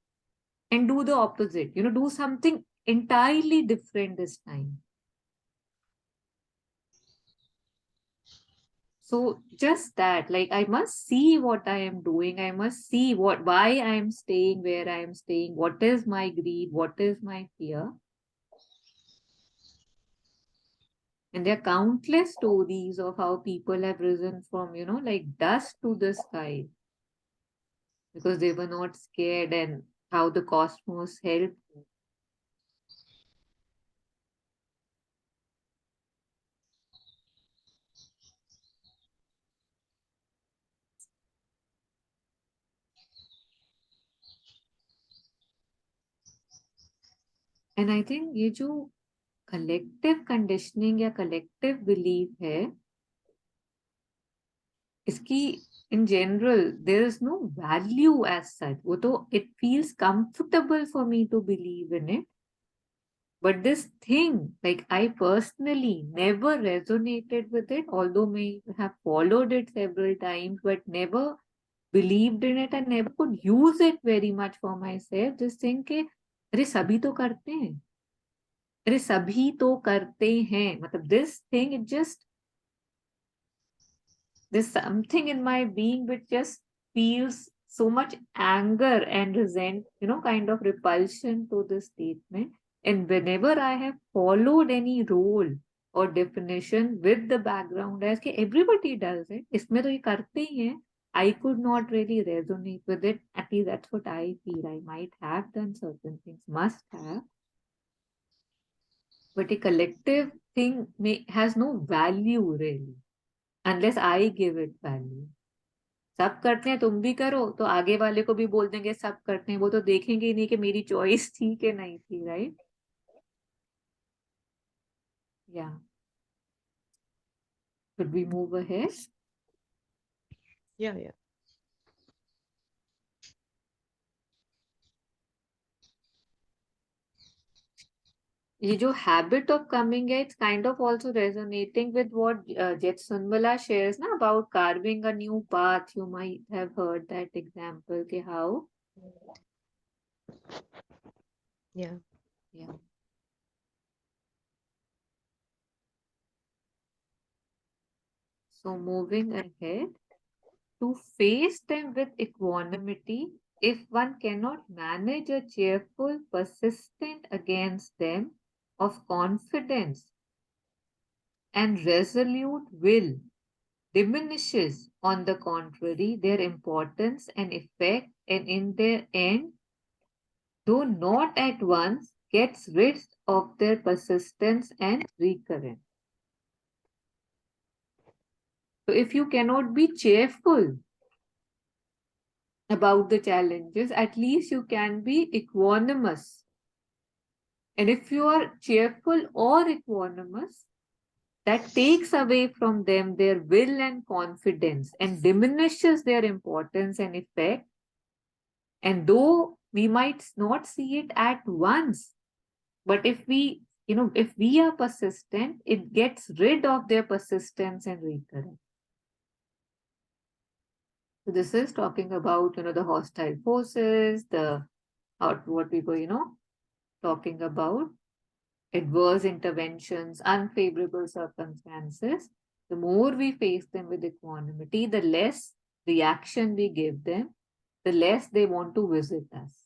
and do the opposite, do something entirely different this time. So just that, like I must see what I am doing. I must see why I am staying where I am staying. What is my greed? What is my fear? And there are countless stories of how people have risen from, like dust to the sky because they were not scared and how the cosmos helped. And I think ये जो collective conditioning या collective belief है, इसकी in general there is no value as such. वो तो it feels comfortable for me to believe in it. But this thing, like I personally never resonated with it, although may have followed it several times, but never believed in it and never could use it very much for myself. Just think के अरे सभी तो करते हैं, अरे सभी तो करते हैं, मतलब this thing, it just, there's something in my being which just feels so much anger and resent, kind of repulsion to this statement. And whenever I have followed any role or definition with the background as कि everybody does it, इसमें तो ये करते ही हैं, I could not really resonate with it. At least that's what I feel. I might have done certain things, must have, but a collective thing has no value really, unless I give it value. सब करते हैं, तुम भी करो, तो आगे वाले को भी बोल देंगे सब करते हैं, वो तो देखेंगे ही नहीं कि मेरी चॉइस थी कि नहीं थी, राइट? या should we move ahead? Yeah, yeah. ये जो habit of coming है, it's kind of also resonating with what Jet Sunbala shares na about carving a new path. You might have heard that example के how. Yeah. Yeah. So moving ahead, to face them with equanimity, if one cannot manage a cheerful, persistent against them of confidence and resolute will, diminishes, on the contrary, their importance and effect, and in their end, though not at once, gets rid of their persistence and recurrence. So if you cannot be cheerful about the challenges, at least you can be equanimous. And if you are cheerful or equanimous, that takes away from them their will and confidence and diminishes their importance and effect. And though we might not see it at once, but if we are persistent, it gets rid of their persistence and recurrence. So this is talking about, the hostile forces, what we were, talking about adverse interventions, unfavorable circumstances. The more we face them with equanimity, the less reaction we give them, the less they want to visit us.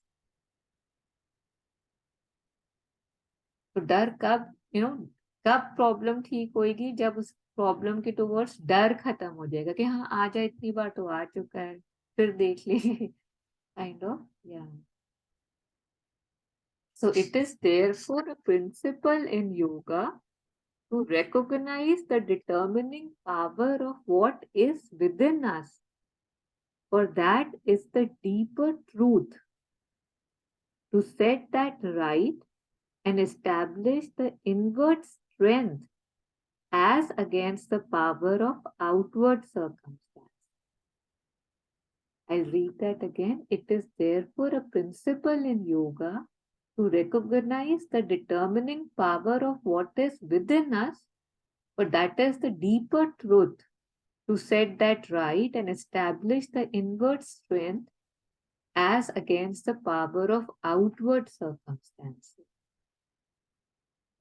तो डर कब कब problem ठीक होएगी, जब उस problem के towards डर खत्म हो जाएगा कि हाँ आ जाए, इतनी बार तो आ चुका है, फिर देख लेंगे, काइंड ऑफ, या. So it is therefore a principle in yoga to recognize the determining power of what is within us, for that is the deeper truth. To set that right and establish the inward strength as against the power of outward circumstance. I'll read that again. It is therefore a principle in yoga to recognize the determining power of what is within us, but that is the deeper truth. To set that right and establish the inward strength as against the power of outward circumstances.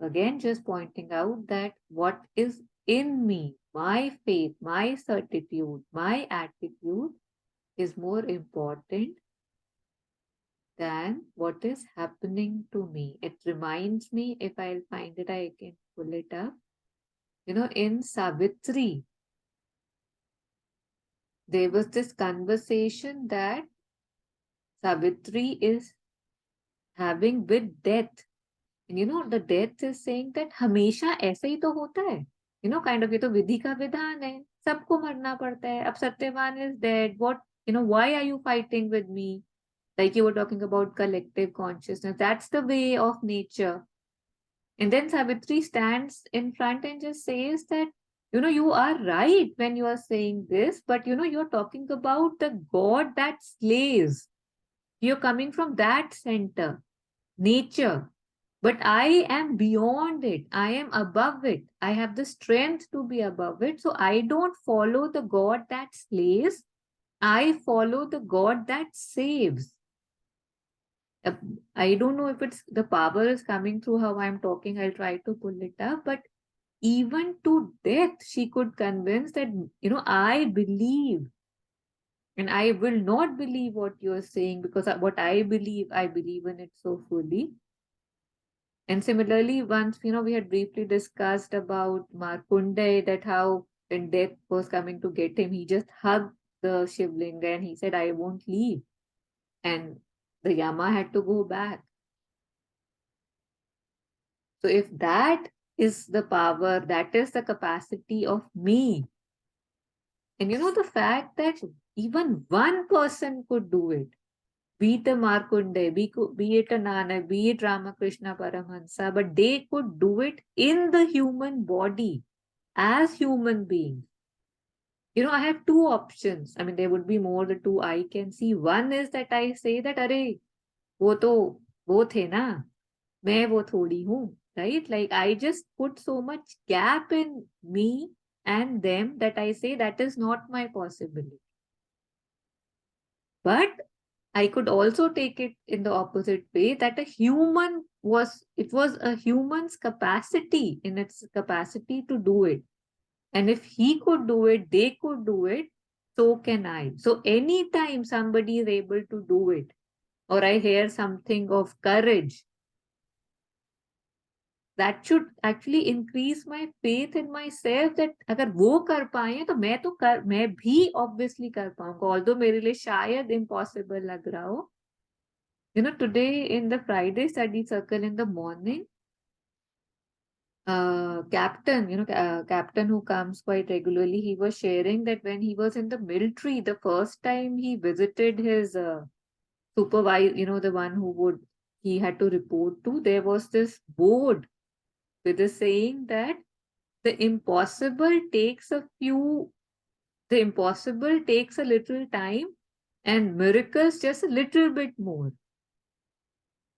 Again, just pointing out that what is in me, my faith, my certitude, my attitude is more important than what is happening to me. It reminds me, if I'll find it, I can pull it up. In Savitri, there was this conversation that Savitri is having with death. And the death is saying that हमेशा ऐसा ही तो होता है. Kind of, ये तो विधि का विधान है. सबको मरना पड़ता है. अब Satyavan is dead. Why are you fighting with me? Like you were talking about collective consciousness. That's the way of nature. And then Savitri stands in front and just says that, you are right when you are saying this, but you're talking about the God that slays. You're coming from that center, nature. But I am beyond it. I am above it. I have the strength to be above it. So I don't follow the God that slays. I follow the God that saves. I don't know if it's the power is coming through how I'm talking. I'll try to pull it up. But even to death, she could convince that, I believe. And I will not believe what you're saying, because what I believe in it so fully. And similarly, once, we had briefly discussed about Markunde, that how when death was coming to get him, he just hugged the Shivlinga and he said, I won't leave. And the Yama had to go back. So if that is the power, that is the capacity of me. And the fact that even one person could do it, be it a Markunde, be it a Nanak, be it Ramakrishna Paramahansa, but they could do it in the human body as human beings. I have two options. I mean, there would be more, the two I can see. One is that I say that, Arey, wo the na, main wo thodi hu, right? Like I just put so much gap in me and them that I say that is not my possibility. But I could also take it in the opposite way, that it was a human's capacity, in its capacity to do it. And if he could do it, they could do it, so can I. So anytime somebody is able to do it, or I hear something of courage, that should actually increase my faith in myself, that अगर वो कर पाए तो मैं भी obviously कर पाऊंगा, although मेरे लिए शायद impossible लग रहा हो. Today in the Friday study circle in the morning, captain who comes quite regularly, he was sharing that when he was in the military, the first time he visited his supervisor, the one he had to report to, there was this board with a saying that the impossible takes a little time and miracles just a little bit more.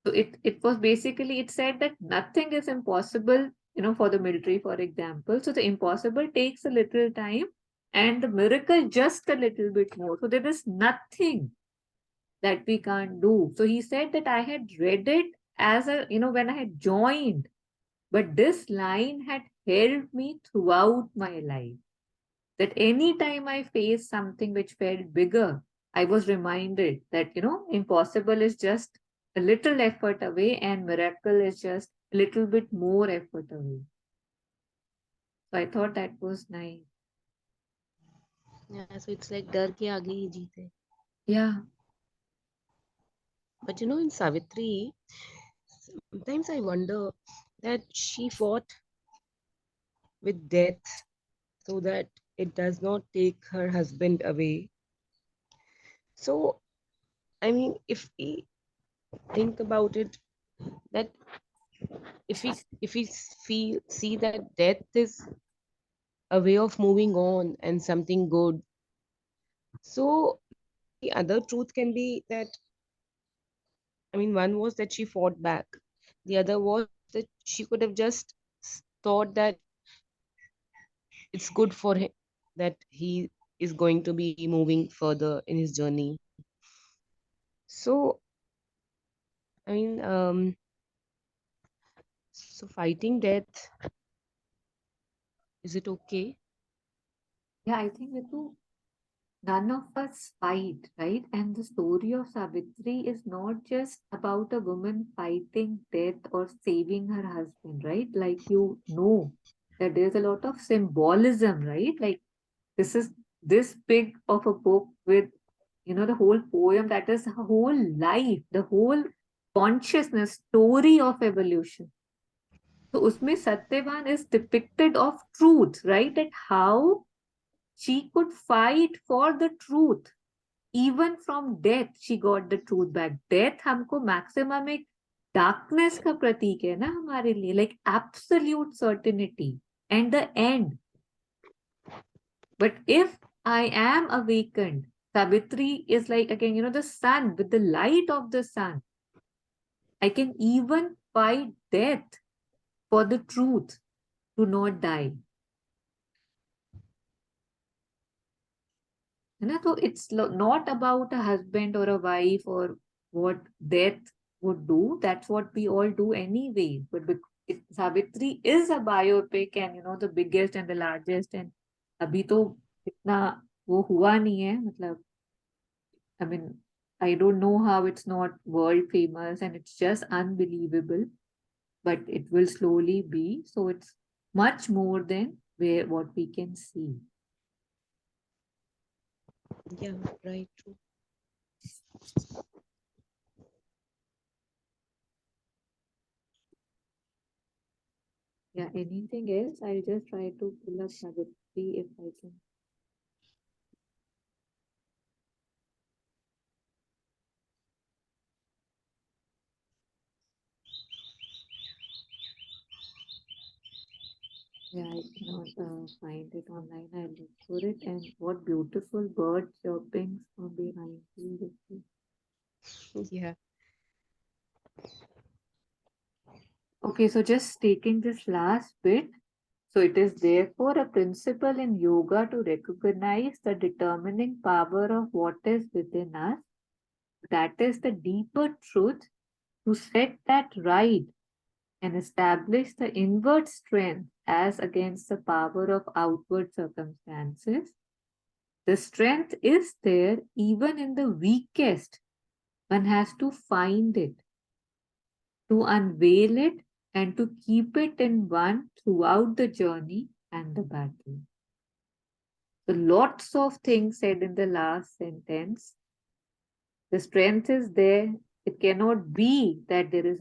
So it was basically, it said that nothing is impossible, for the military, for example. So the impossible takes a little time and the miracle just a little bit more. So there is nothing that we can't do. So he said that I had read it as when I had joined, but this line had helped me throughout my life. That anytime I faced something which felt bigger, I was reminded that, impossible is just a little effort away and miracle is just a little bit more effort away. So I thought that was nice. Yeah, so it's like डर के आगे ही जीत है. Yeah. But in Savitri, sometimes I wonder that she fought with death so that it does not take her husband away. So, I mean, if we think about it, that if we feel see that death is a way of moving on and something good, so the other truth can be that, I mean, one was that she fought back, the other was that she could have just thought that it's good for him that he is going to be moving further in his journey. So, I mean, so fighting death, is it okay? Yeah, I think Ritu, none of us fight, right? And the story of Savitri is not just about a woman fighting death or saving her husband, right? Like you know that there's a lot of symbolism, right? Like this is this big of a book with, the whole poem that is her whole life, the whole consciousness story of evolution. So usme Satyavan is depicted of truth, right? That how she could fight for the truth. Even from death, she got the truth back. Death हमको maximum एक darkness का प्रतीक है ना हमारे लिए, like absolute certainty and the end. But if I am awakened, Savitri is like again, the sun with the light of the sun. I can even fight death for the truth to not die. So it's not about a husband or a wife or what death would do. That's what we all do anyway. But Savitri is a biopic and the biggest and the largest. And अभी तो इतना वो हुआ नहीं है मतलब I mean I don't know how it's not world famous and it's just unbelievable, but it will slowly be. So it's much more than what we can see. Yeah, right, true. Yeah, anything else? I'll just try to pull up Savitri if I can. Yeah, I cannot find it online. I'll look for it. And what beautiful bird chirping from behind you. Ritu. Yeah. Okay, so just taking this last bit. So it is therefore a principle in yoga to recognize the determining power of what is within us. That is the deeper truth to set that right and establish the inward strength as against the power of outward circumstances. The strength is there even in the weakest. One has to find it, to unveil it, and to keep it in one throughout the journey and the battle. So, lots of things said in the last sentence. The strength is there. It cannot be that there is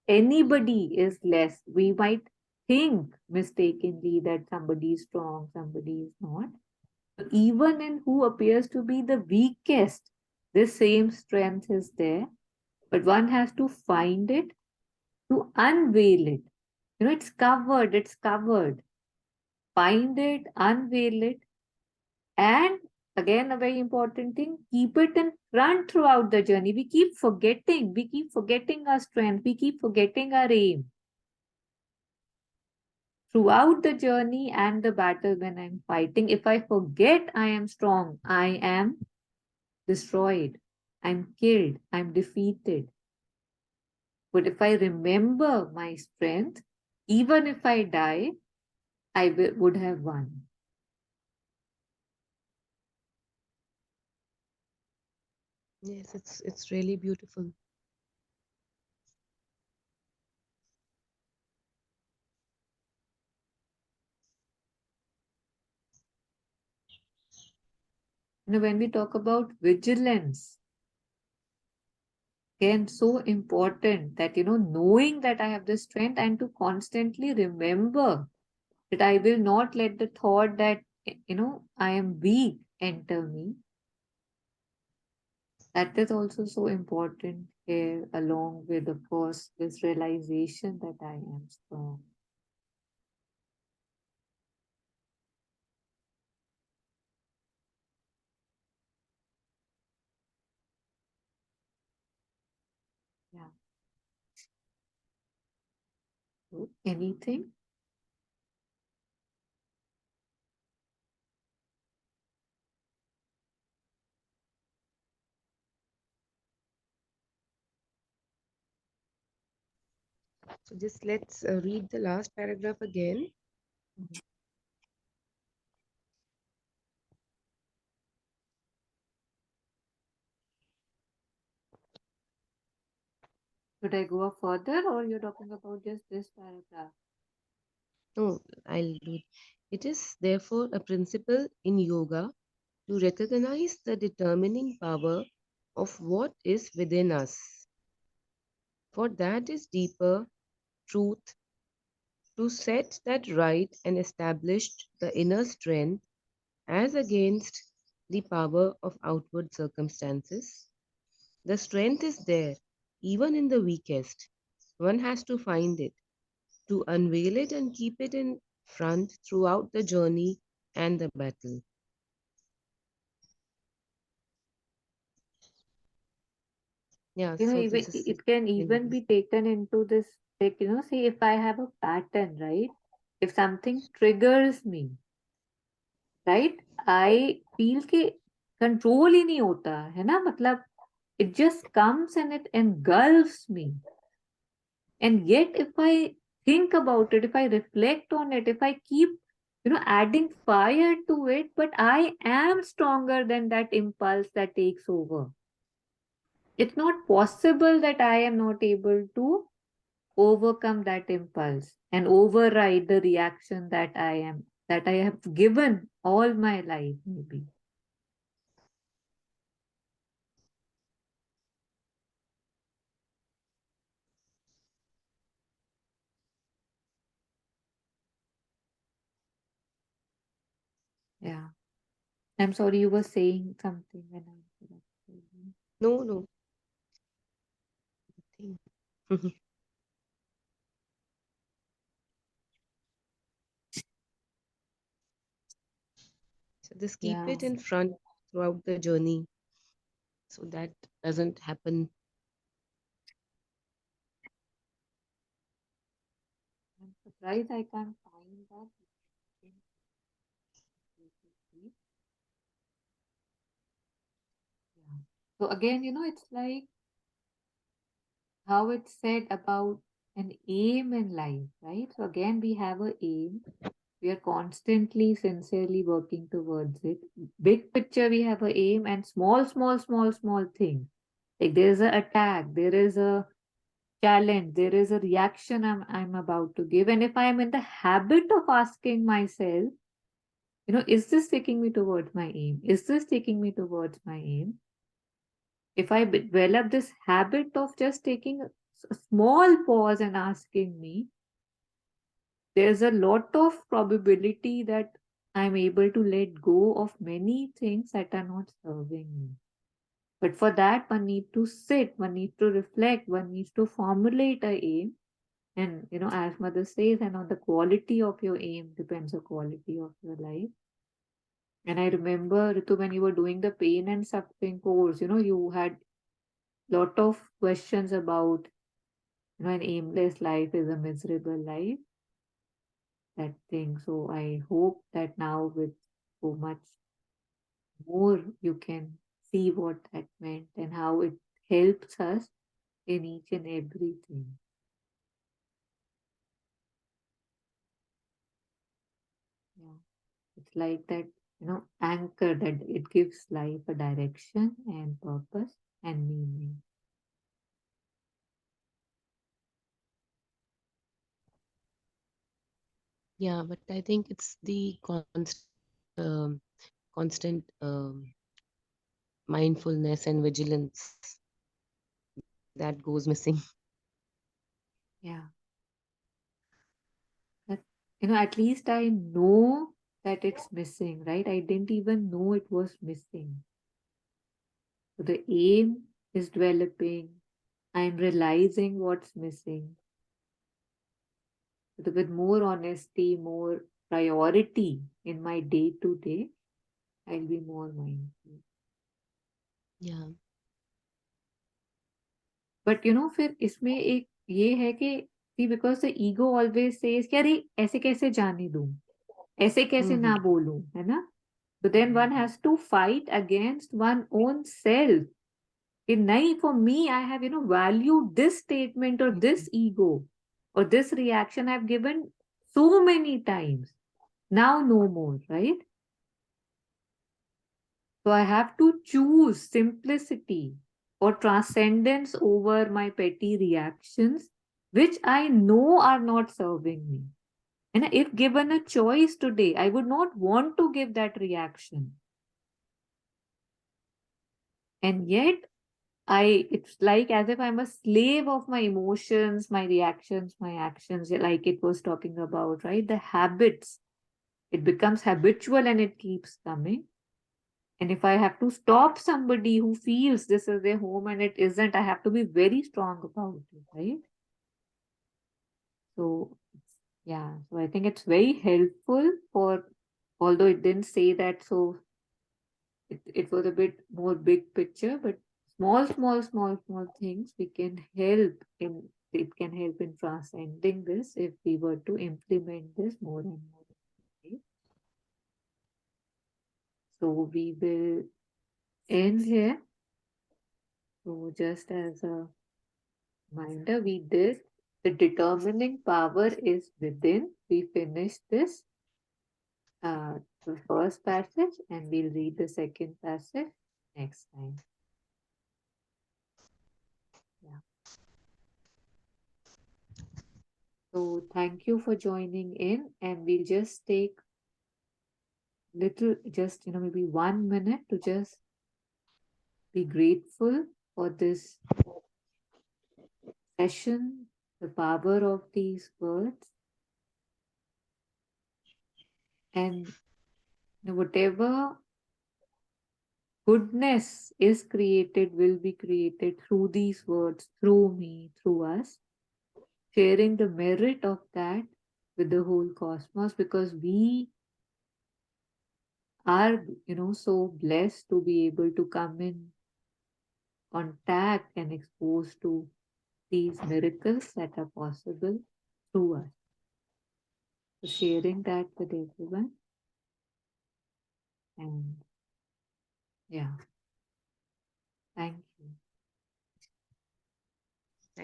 anybody is less. We might think mistakenly that somebody is strong, somebody is not. But even in who appears to be the weakest, this same strength is there. But one has to find it, to unveil it. It's covered, it's covered. Find it, unveil it, and again, a very important thing, keep it in front throughout the journey. We keep forgetting our strength, we keep forgetting our aim. Throughout the journey and the battle, when I'm fighting, if I forget I am strong, I am destroyed, I'm killed, I'm defeated. But if I remember my strength, even if I die, I would have won. Yes, it's really beautiful. when we talk about vigilance, again, so important that, knowing that I have the strength and to constantly remember that I will not let the thought that, I am weak enter me. That is also so important here, along with, of course, this realization that I am strong. Yeah. So, anything? So just let's read the last paragraph again. Mhm. Should I go further, or you're talking about just this paragraph? No, I'll do it. It is therefore a principle in yoga to recognize the determining power of what is within us. For that is deeper truth to set that right and established the inner strength as against the power of outward circumstances. The strength is there, even in the weakest. One has to find it, to unveil it and keep it in front throughout the journey and the battle. Yeah, so Even this is it can even in be taken into this, like, say if I have a pattern, right? If something triggers me, right? I feel कि control ही नहीं होता है ना, मतलब it just comes and it engulfs me. And yet, if I think about it, if I reflect on it, if I keep, adding fire to it, but I am stronger than that impulse that takes over. It's not possible that I am not able to overcome that impulse and override the reaction that I have given all my life, maybe. Yeah. I'm sorry, you were saying something when I interrupted you. no, no. Nothing. So just keep Yeah. it in front throughout the journey so that doesn't happen. I'm surprised I can't find that. Yeah. So again, it's like how it's said about an aim in life, right? So again, we have a aim. We are constantly, sincerely working towards it. Big picture, we have a aim, and small, small, small, small things. Like there is an attack, there is a challenge, there is a reaction I'm about to give. And if I'm in the habit of asking myself, is this taking me towards my aim? Is this taking me towards my aim? If I develop this habit of just taking a small pause and asking me, there's a lot of probability that I'm able to let go of many things that are not serving me. But for that, one need to sit, one needs to reflect, one needs to formulate a aim. And as mother says, and on the quality of your aim depends the quality of your life. And I remember, Ritu, when you were doing the pain and suffering course, you had lot of questions about, an aimless life is a miserable life, that thing. So I hope that now with so much more, you can see what that meant and how it helps us in each and everything. Yeah. It's like that, anchor that it gives life a direction and purpose and meaning. Yeah, but I think it's the constant mindfulness and vigilance that goes missing. Yeah. But, at least I know that it's missing, right? I didn't even know it was missing. So the aim is developing. I'm realizing what's missing. With more honesty, more priority in my day to day, I'll be more mindful. Yeah. But फिर इसमें एक ये है कि see, because the ego always says कि अरे ऐसे कैसे जाने दूं, ऐसे कैसे ना Mhm. बोलूं, है ना? So then one has to fight against one own self. कि नहीं, for me, I have valued this statement or this ego or this reaction I've given so many times. Now no more, right? So I have to choose simplicity or transcendence over my petty reactions, which I know are not serving me. And if given a choice today, I would not want to give that reaction. And yet, it's like as if I'm a slave of my emotions, my reactions, my actions, like it was talking about, right? The habits. It becomes habitual and it keeps coming. And if I have to stop somebody who feels this is their home and it isn't, I have to be very strong about it, right? So, yeah, so I think it's very helpful although it didn't say that, so it was a bit more big picture, but small things it can help in transcending this if we were to implement this more and more. Okay? So we will end here. So just as a reminder, we did the determining power is within. We finished this the first passage and we'll read the second passage next time. Yeah. So thank you for joining in and we'll just take just maybe 1 minute to just be grateful for this session, the power of these words, and whatever goodness is created will be created through these words, through me, through us, sharing the merit of that with the whole cosmos, because we are so blessed to be able to come in contact and exposed to these miracles that are possible through us. So sharing that with everyone. And yeah.